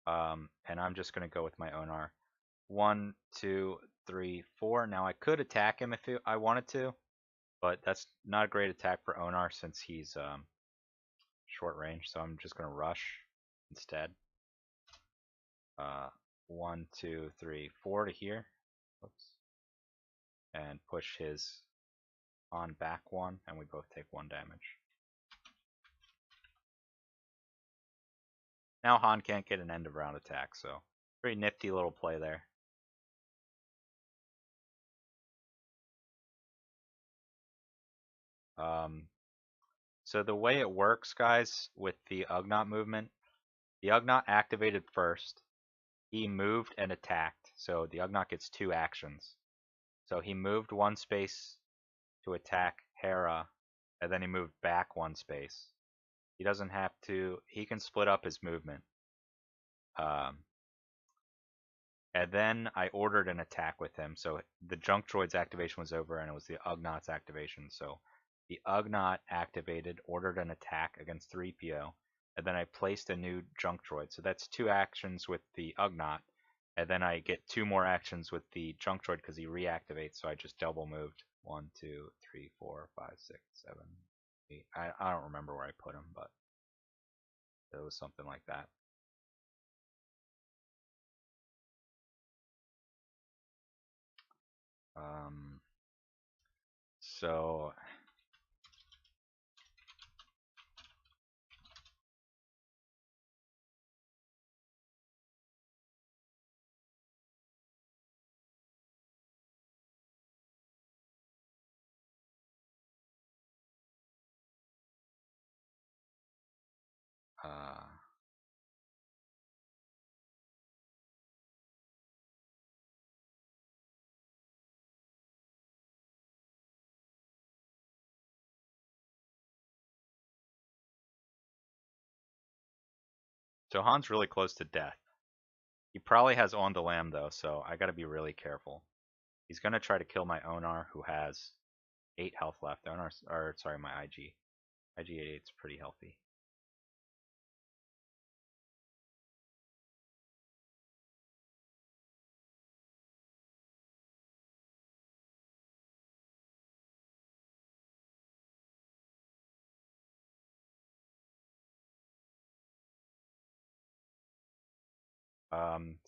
and I'm just gonna go with my Onar. 1, 2, 3, 4. Now I could attack him if I wanted to, but that's not a great attack for Onar since he's short range. So I'm just gonna rush instead. 1, 2, 3, 4 to here. Oops. And push his on back 1, and we both take 1 damage. Now Han can't get an end of round attack, so pretty nifty little play there. So the way it works, guys, with the Ugnaught movement, the Ugnaught activated first. He moved and attacked, so the Ugnaught gets 2 actions. So he moved 1 space to attack Hera, and then he moved back 1 space. He doesn't have to. He can split up his movement. And then I ordered an attack with him. So the Junk Droid's activation was over, and it was the Ugnaughts activation. So the Ugnaught activated, ordered an attack against 3PO, and then I placed a new Junk Droid. So that's 2 actions with the Ugnaught, and then I get 2 more actions with the Junk Droid because he reactivates. So I just double moved 1, 2, 3, 4, 5, 6, 7, 8. I don't remember where I put him, but it was something like that. So So Han's really close to death. He probably has on the lamb though, so I gotta be really careful. He's gonna try to kill my Onar, who has 8 health left. Onar, or sorry, my IG. IG 88 is pretty healthy.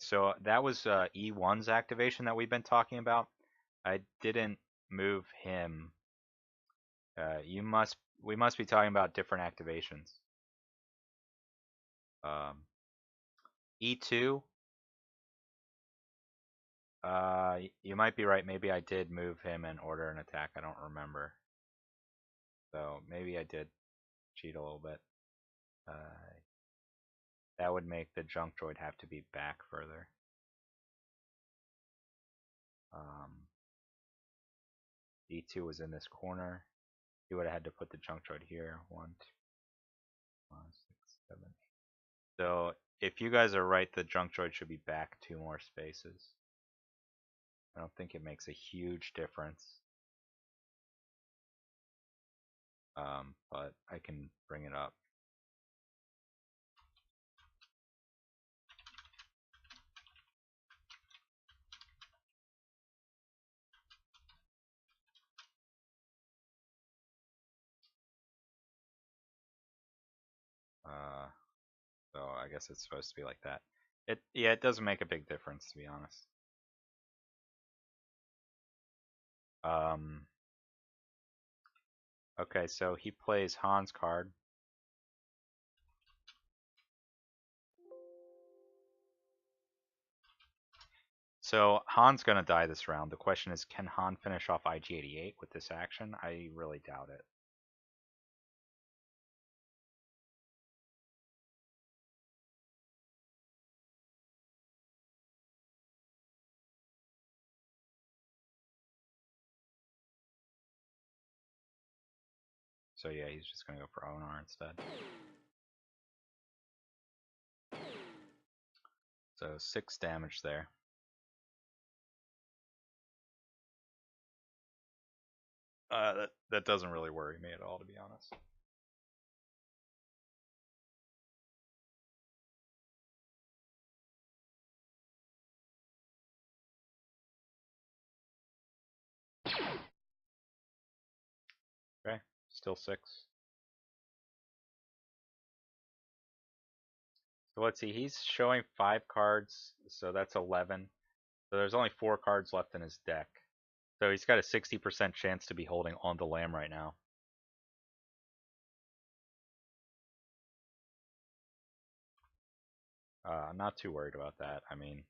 So that was E1's activation that we've been talking about. I didn't move him. We must be talking about different activations. E2. You might be right. Maybe I did move him and order an attack. I don't remember. So maybe I did cheat a little bit. That would make the junk droid have to be back further. E2 was in this corner. He would have had to put the junk droid here. 1, 2, 5, 6, 7, 8. So if you guys are right, the junk droid should be back 2 more spaces. I don't think it makes a huge difference. But I can bring it up. So I guess it's supposed to be like that. It doesn't make a big difference, to be honest. Okay, so he plays Han's card. So Han's gonna die this round. The question is, can Han finish off IG-88 with this action? I really doubt it. So yeah, he's just gonna go for Onar instead. So 6 damage there. That doesn't really worry me at all, to be honest. Okay, still 6. So let's see, he's showing 5 cards, so that's 11. So there's only 4 cards left in his deck. So he's got a 60% chance to be holding on the lamb right now. I'm not too worried about that. I mean,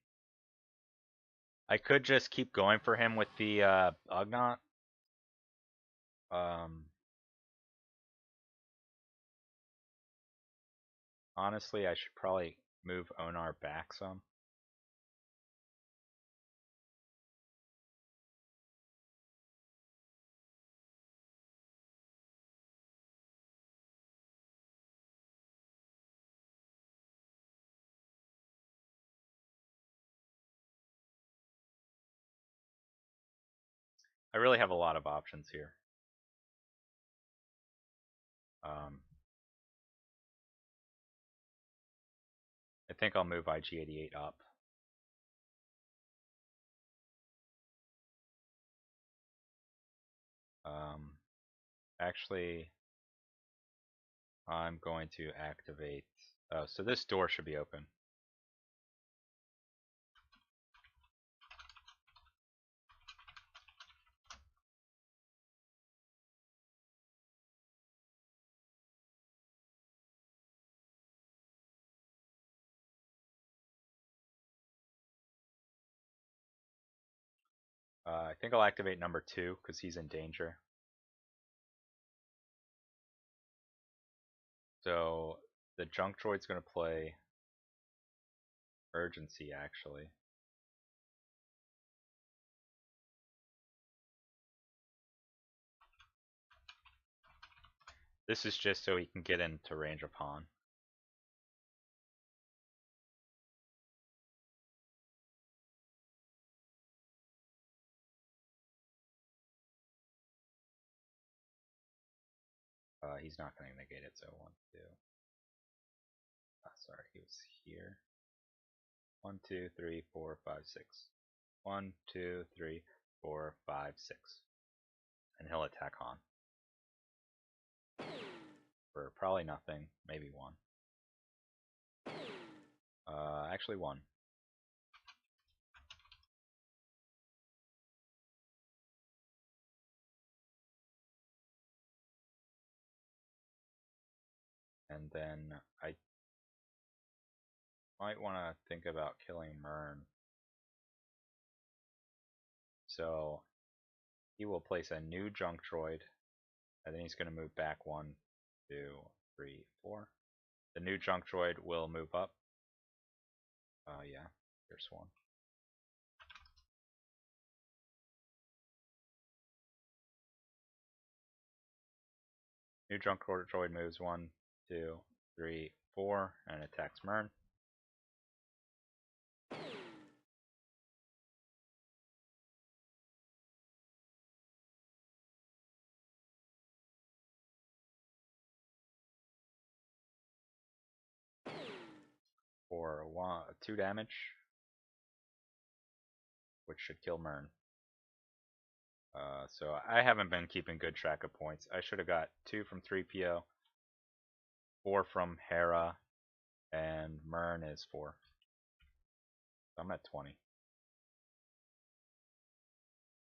I could just keep going for him with the Ugnaught. Honestly, I should probably move Onar back some. I really have a lot of options here. I think I'll move IG-88 up. Actually, I'm going to activate. Oh, so this door should be open. I think I'll activate number 2 because he's in danger. So the junk droid's going to play urgency, actually. This is just so he can get into range of Han. He's not going to negate it, so 1, 2. Sorry, he was here. 1, 2, 3, 4, 5, 6. 1, 2, 3, 4, 5, 6. And he'll attack Han. For probably nothing, maybe 1. Actually 1. And then I might want to think about killing Mern. So he will place a new junk droid, and then he's going to move back 1, 2, 3, 4. The new junk droid will move up. Yeah, there's 1. New junk droid moves 1, 2, 3, 4, and attacks Mern. For 2 damage, which should kill Mern. So I haven't been keeping good track of points. I should have got 2 from 3PO, 4 from Hera, and Mern is 4. So I'm at 20.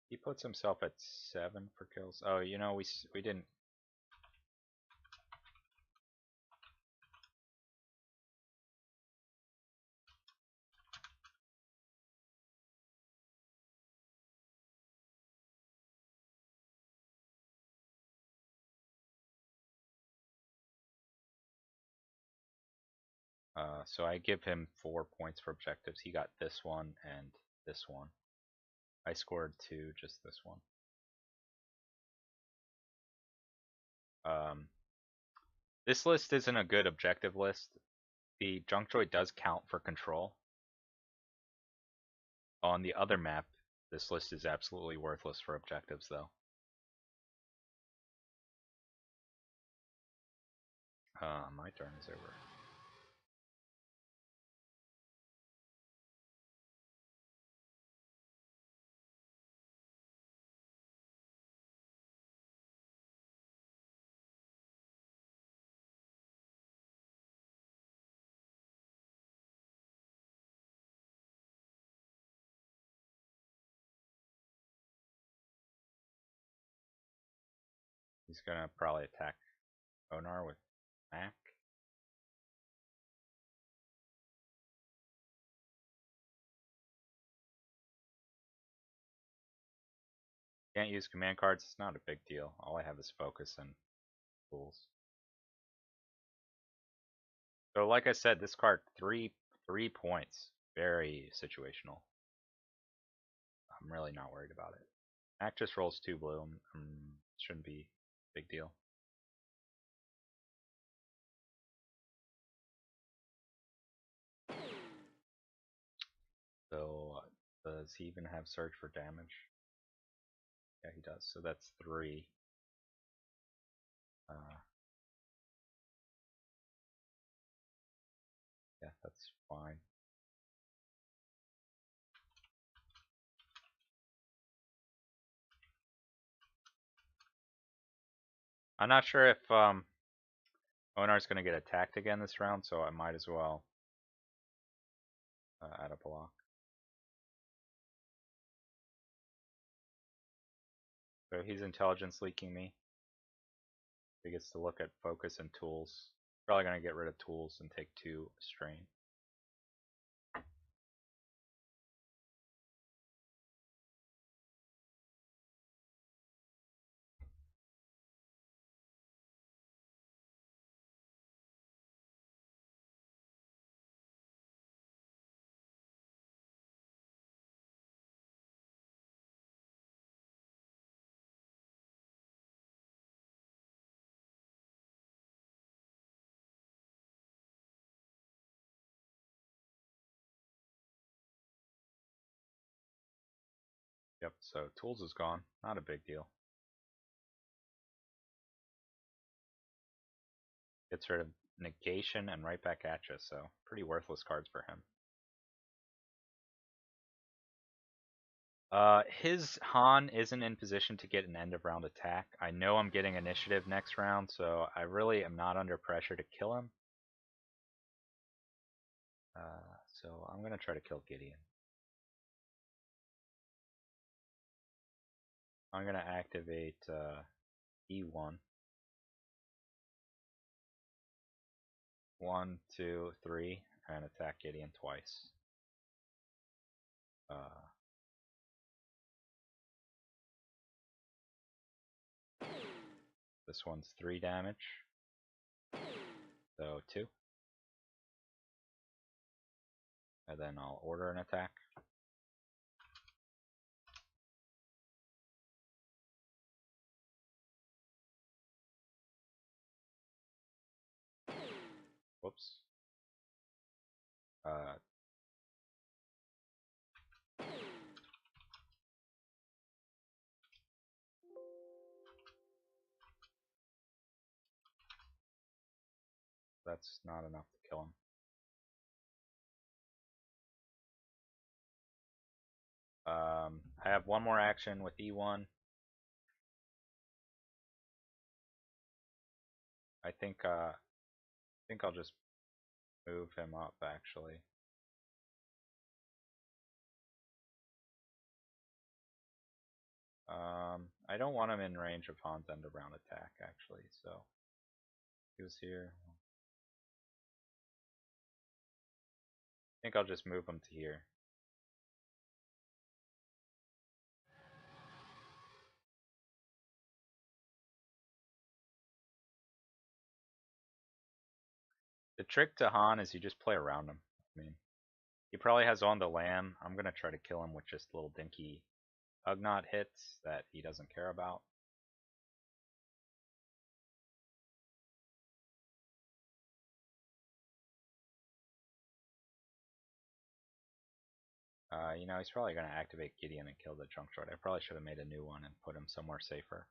He puts himself at 7 for kills. Oh, you know, we didn't. So I give him 4 points for objectives. He got this one and this one. I scored 2, just this one. This list isn't a good objective list. The junk droid does count for control. On the other map, this list is absolutely worthless for objectives, though. My turn is over. He's gonna probably attack Onar with Mac. Can't use command cards, it's not a big deal. All I have is focus and tools. So like I said, this card, 3 points. Very situational. I'm really not worried about it. Mac just rolls 2 blue. Shouldn't be a big deal. So does he even have surge for damage? Yeah, he does. So that's 3. Yeah, that's fine. I'm not sure if Onar's going to get attacked again this round, so I might as well add a block. So he's intelligence leaking me. He gets to look at focus and tools. Probably going to get rid of tools and take 2 strain. Yep, so tools is gone. Not a big deal. Gets rid of negation and right back at you, so pretty worthless cards for him. His Han isn't in position to get an end of round attack. I know I'm getting initiative next round, so I really am not under pressure to kill him. So I'm gonna try to kill Gideon. I'm gonna activate E1. 1, 2, 3, and attack Gideon twice. This one's 3 damage, so 2. And then I'll order an attack. Whoops. That's not enough to kill him. I have one more action with E1. I think I'll just move him up actually. I don't want him in range of Han's end of round attack actually, so he was here. I think I'll just move him to here. The trick to Han is you just play around him. I mean, he probably has on the lamb. I'm gonna try to kill him with just little dinky Ugnaught hits that he doesn't care about. You know, he's probably gonna activate Gideon and kill the junk droid. I probably should have made a new one and put him somewhere safer.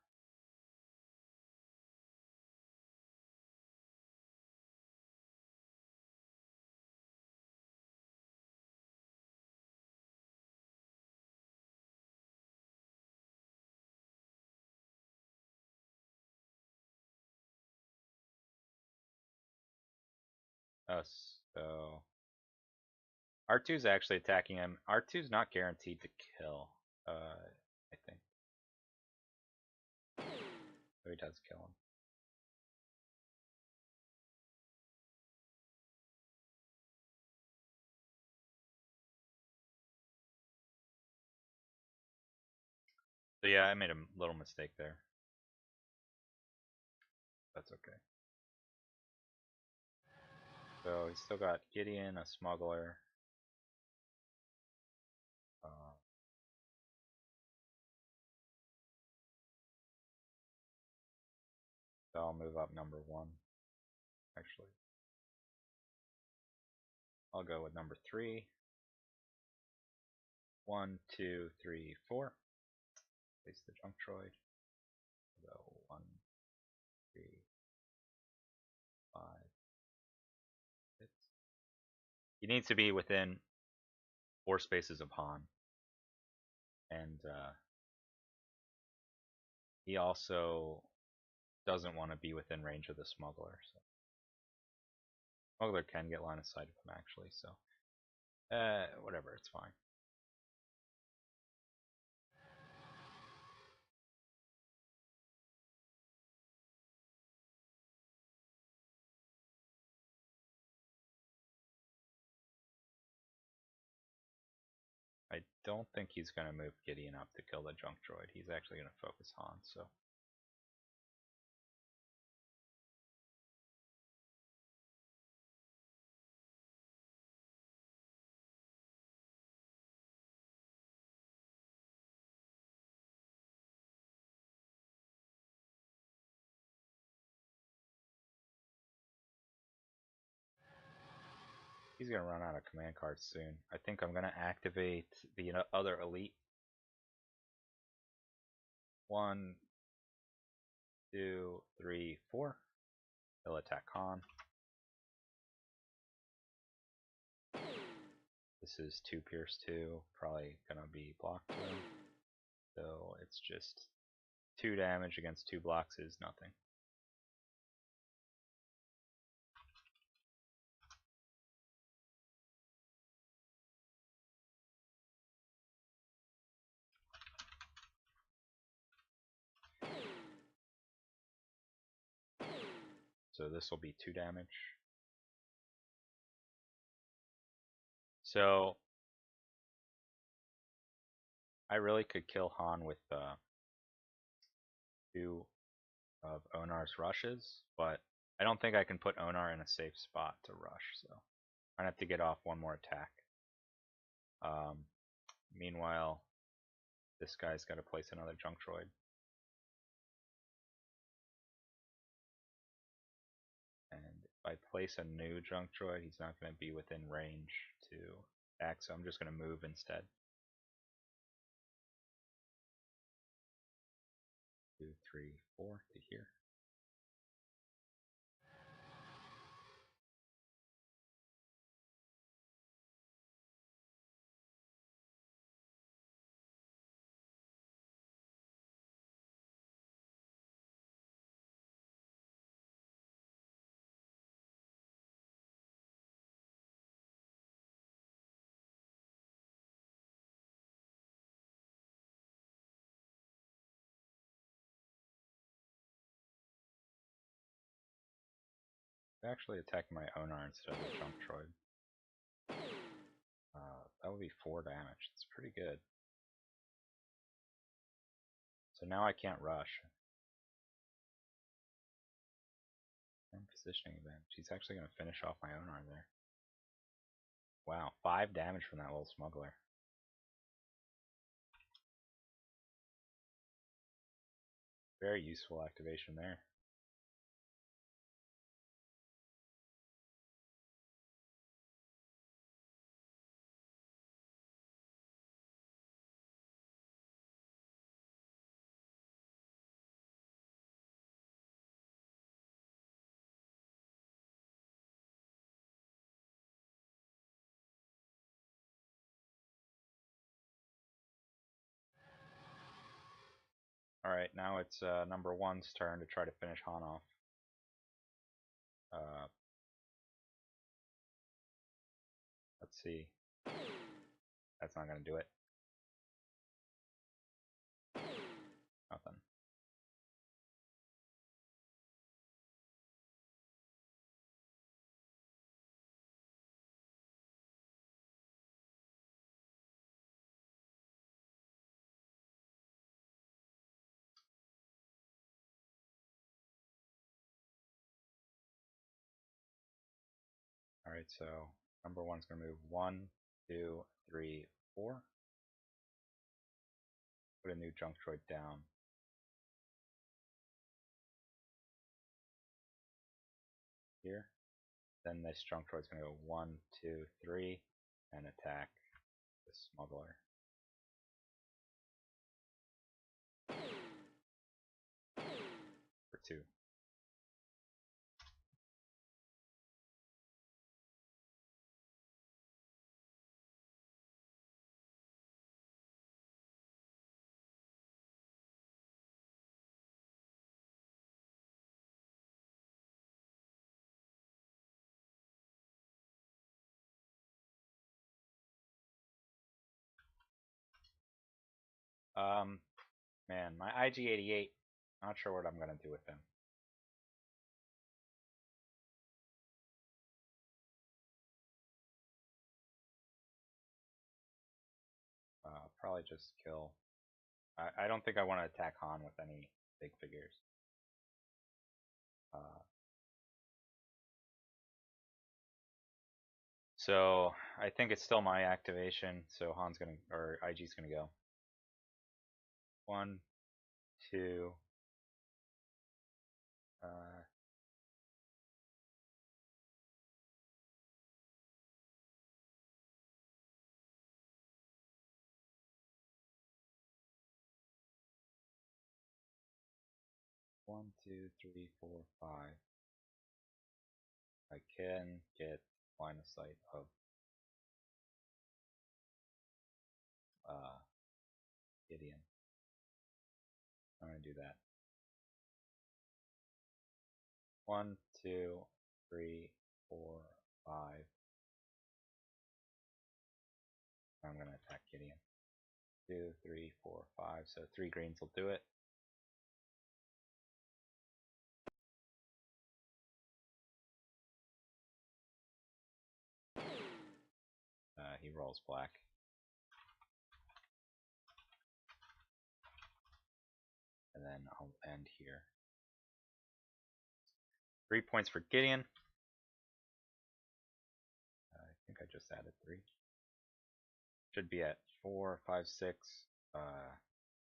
So R2's actually attacking him. R2's not guaranteed to kill, I think. So he does kill him. So yeah, I made a little mistake there. That's okay. So he's still got Gideon, a smuggler. So I'll move up number 1. Actually, I'll go with number 3. 1, 2, 3, 4. Place the junk droid. Go 1, 3, 5, 6. He needs to be within 4 spaces of Han. And he also doesn't want to be within range of the smuggler. So. Smuggler can get line of sight of him actually, so whatever, it's fine. I don't think he's going to move Gideon up to kill the junk droid. He's actually going to focus Han, so. He's going to run out of command cards soon. I think I'm going to activate the other elite. 1, 2, 3, 4. He'll attack Han. This is 2 Pierce 2, probably gonna be blocked though. So it's just 2 damage against 2 blocks is nothing. So this will be 2 damage. So I really could kill Han with 2 of Onar's rushes, but I don't think I can put Onar in a safe spot to rush, so I'm gonna have to get off 1 more attack. Meanwhile, this guy's got to place another junk droid. And if I place a new junk droid, he's not going to be within range to attack, so I'm just going to move instead. 2, 3, 4 to here. I actually attack my Onar instead of the junk droid. That would be 4 damage. It's pretty good. So now I can't rush. And positioning advantage. He's actually going to finish off my Onar there. Wow, 5 damage from that little smuggler. Very useful activation there. Alright, now it's number 1's turn to try to finish Han off. Let's see. That's not going to do it. Nothing. Alright, so number 1's going to move 1, 2, 3, 4. Put a new junk droid down. Here. Then this junk droid's going to go 1, 2, 3, and attack the smuggler. For 2. Man, my IG-88, not sure what I'm going to do with him. Probably just kill. I don't think I want to attack Han with any big figures. So I think it's still my activation. So Han's gonna, or IG's gonna go. 1, 2. 1, 2, 3, 4, 5. I can get line of sight of Gideon. I'm gonna do that. 1, 2, 3, 4, 5. I'm gonna attack Gideon. 2, 3, 4, 5. So 3 greens will do it. He rolls black. And then I'll end here. 3 points for Gideon. I think I just added 3. Should be at 4, 5, 6,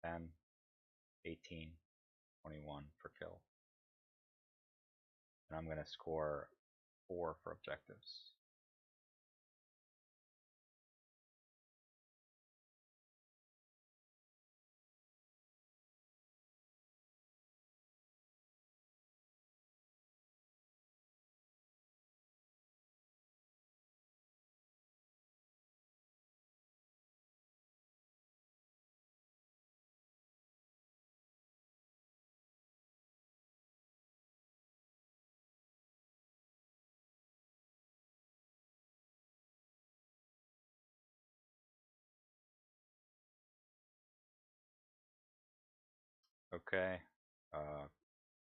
10, 18, 21 for kill. And I'm going to score 4 for objectives. Okay.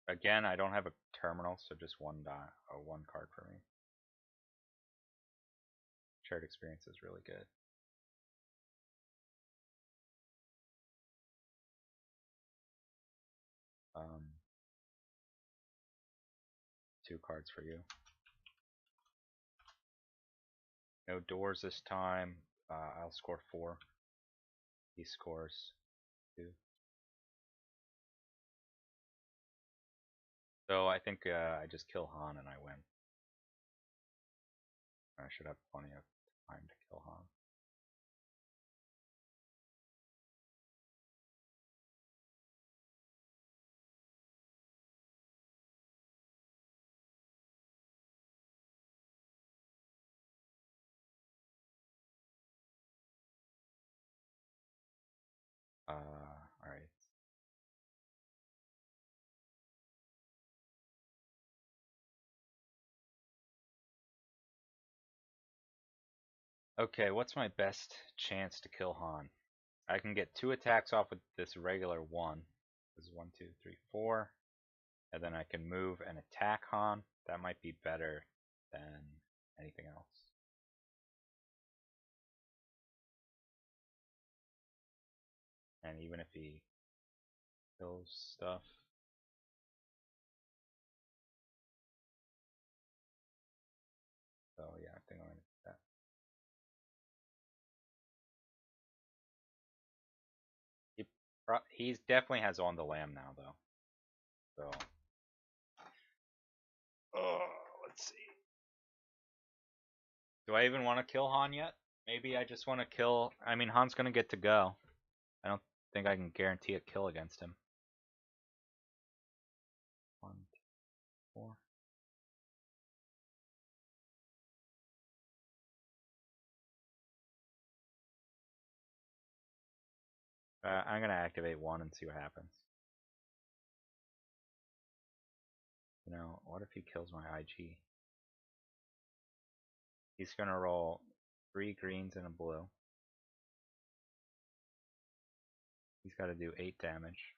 Again, I don't have a terminal, so just one card for me. Shared experience is really good. Um, 2 cards for you. No doors this time. I'll score 4. He scores 2. So I think I just kill Han and I win. I should have plenty of time to kill Han. Alright. Okay, what's my best chance to kill Han? I can get 2 attacks off with this regular 1. This is 1, 2, 3, 4. And then I can move and attack Han. That might be better than anything else. And even if he kills stuff. So yeah, I think I'm gonna do that. He definitely has on the lamb now though. So let's see. Do I even want to kill Han yet? Maybe I just want to kill. I mean, Han's gonna get to go. I don't think I can guarantee a kill against him. 1, 2, 4. I'm gonna activate 1 and see what happens. You know, what if he kills my IG? He's gonna roll 3 greens and a blue. He's got to do 8 damage.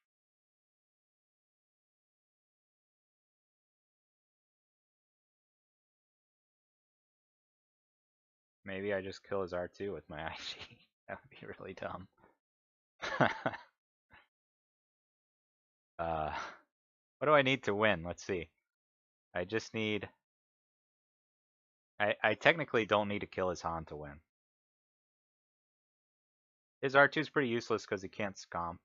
Maybe I just kill his R2 with my IG. That would be really dumb. What do I need to win? Let's see. I just need... I technically don't need to kill his Han to win. His R2 is pretty useless because he can't scomp.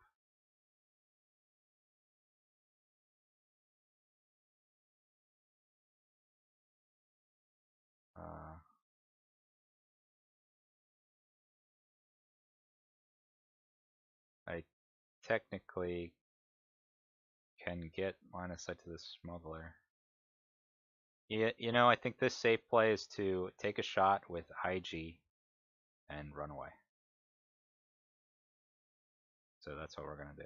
I technically can get line of sight to the smuggler. You know, I think this safe play is to take a shot with IG and run away. So that's what we're gonna do.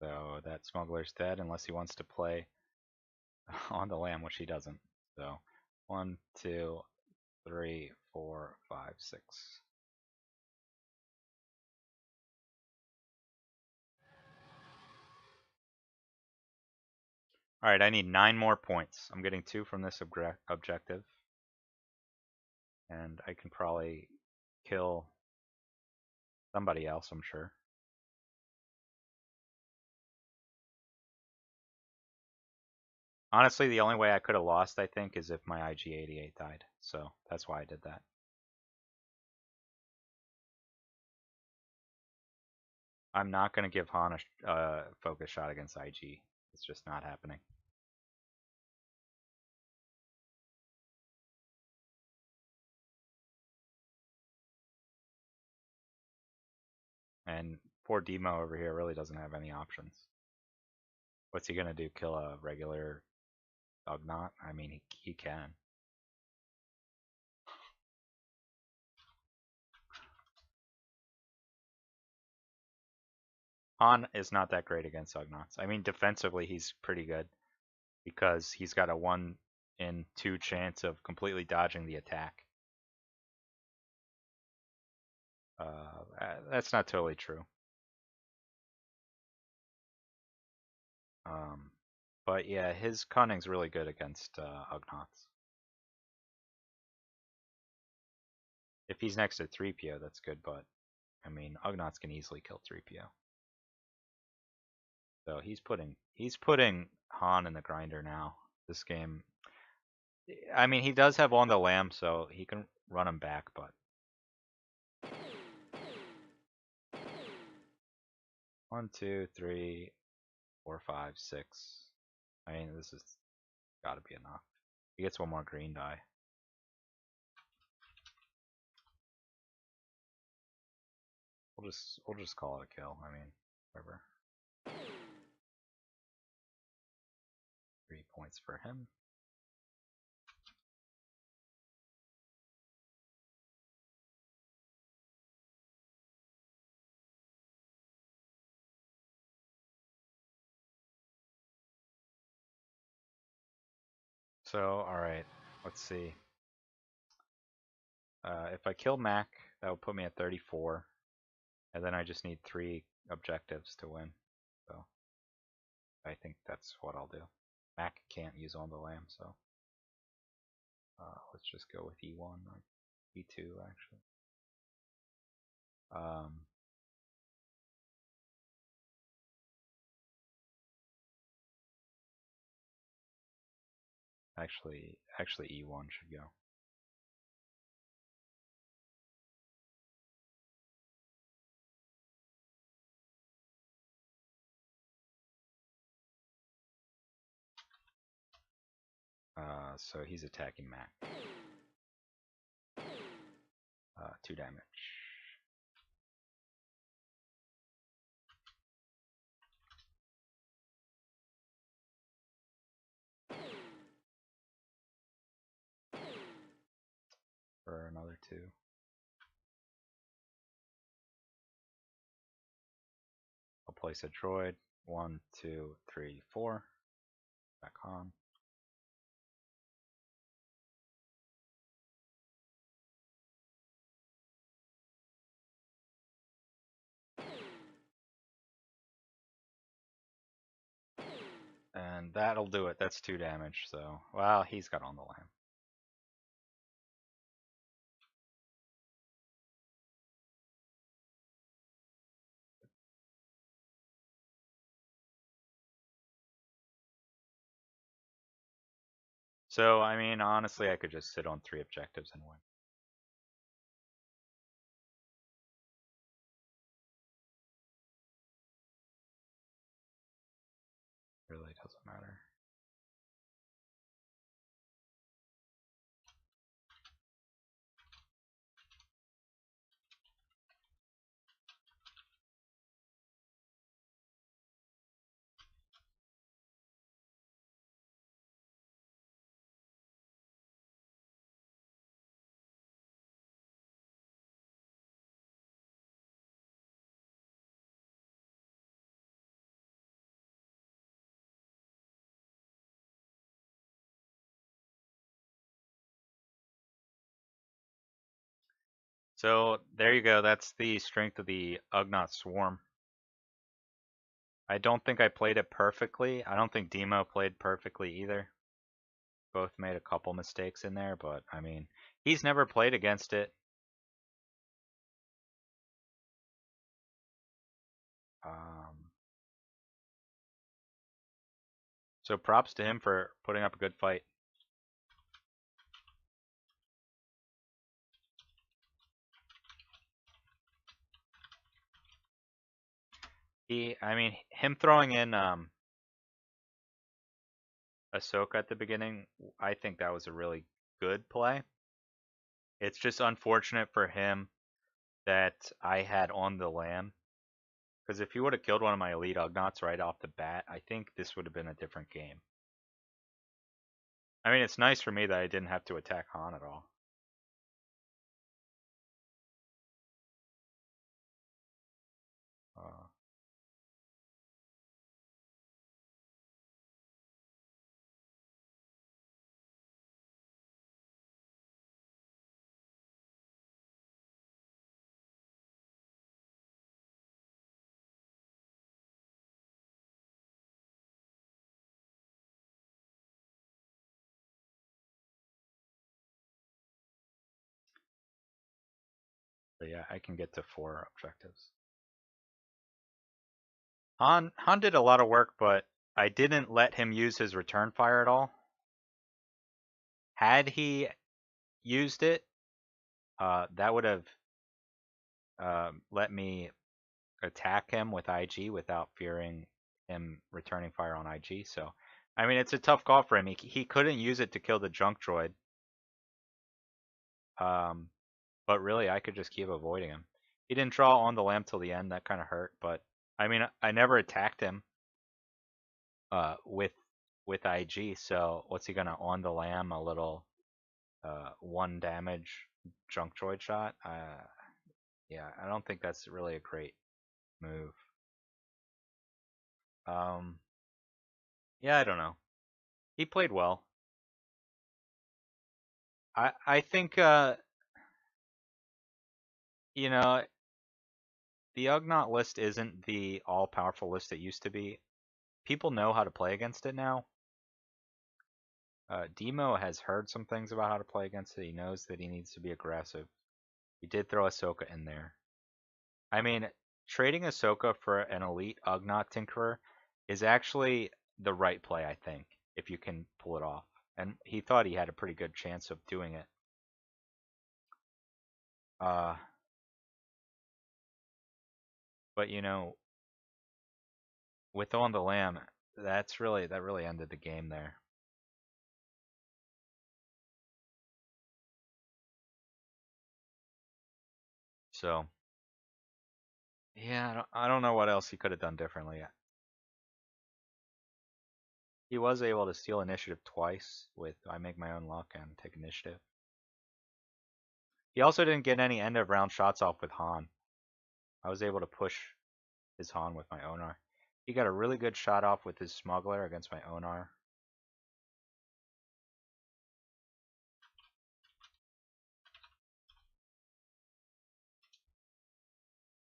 So that smuggler's dead unless he wants to play on the lamb, which he doesn't. So 1, 2, 3, 4, 5, 6. All right, I need 9 more points. I'm getting 2 from this objective, and I can probably kill somebody else, I'm sure. Honestly, the only way I could have lost, I think, is if my IG-88 died. So that's why I did that. I'm not going to give Han a focus shot against IG. It's just not happening. And poor Demo over here really doesn't have any options. What's he going to do? Kill a regular Ugnaught? I mean, he can. Han is not that great against Ugnaughts. I mean, defensively, he's pretty good because he's got a 1 in 2 chance of completely dodging the attack. That's not totally true. But yeah, his cunning's really good against Ugnaughts. If he's next to 3PO, that's good, but I mean, Ugnaughts can easily kill 3PO. So he's putting Han in the grinder now. This game, I mean, he does have on the lamb, so he can run him back, but 1, 2, 3, 4, 5, 6. I mean, this has got to be enough. He gets 1 more green die. We'll just call it a kill. I mean, whatever. 3 points for him. So, alright, let's see. If I kill Mac, that will put me at 34. And then I just need 3 objectives to win. So, I think that's what I'll do. Mac can't use on the lamb, so let's just go with E1 or E2 actually. Actually E1 should go. So he's attacking Mac. 2 damage. For another 2. I'll place a droid. 1, 2, 3, 4. Back on. And that'll do it. That's 2 damage, so well, he's got on the lamb. So, I mean, honestly, I could just sit on 3 objectives and win. Really doesn't matter. So, there you go. That's the strength of the Ugnaught Swarm. I don't think I played it perfectly. I don't think Demo played perfectly either. Both made a couple mistakes in there, but I mean, he's never played against it. Um, so props to him for putting up a good fight. I mean, him throwing in Ahsoka at the beginning, I think that was a really good play. It's just unfortunate for him that I had on the lamb. Because if he would have killed one of my elite Ugnaughts right off the bat, I think this would have been a different game. I mean, it's nice for me that I didn't have to attack Han at all. Uh, but yeah, I can get to 4 objectives. Han did a lot of work, but I didn't let him use his return fire at all. Had he used it, that would have let me attack him with IG without fearing him returning fire on IG. So, I mean, it's a tough call for him. He couldn't use it to kill the junk droid. But really, I could just keep avoiding him. He didn't draw on the lamb till the end. That kind of hurt. But I mean, I never attacked him with IG. So what's he gonna on the lamb a little 1 damage junk droid shot? Yeah, I don't think that's really a great move. Um, yeah, I don't know. He played well. I think you know, the Ugnaught list isn't the all-powerful list it used to be. People know how to play against it now. Demo has heard some things about how to play against it. He knows that he needs to be aggressive. He did throw Ahsoka in there. I mean, trading Ahsoka for an elite Ugnaught Tinkerer is actually the right play, I think, if you can pull it off. And he thought he had a pretty good chance of doing it. Uh, but you know, with On the Lamb, that really ended the game there. So yeah, I don't know what else he could have done differently. He was able to steal initiative twice with I make my own luck and take initiative. He also didn't get any end of round shots off with Han. I was able to push his Han with my Onar. He got a really good shot off with his smuggler against my Onar.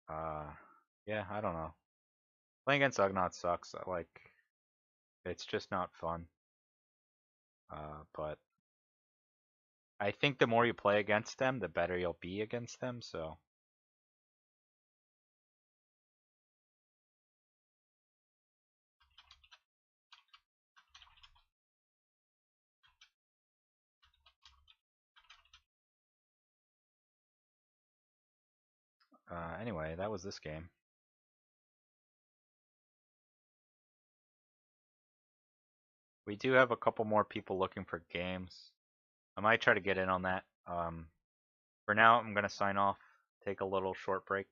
Uh, yeah, I don't know. Playing against Ugnaught sucks. Like, it's just not fun. But I think the more you play against them, the better you'll be against them. So Anyway, that was this game. We do have a couple more people looking for games. I might try to get in on that. For now, I'm going to sign off, take a little short break.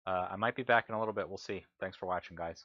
I might be back in a little bit. We'll see. Thanks for watching, guys.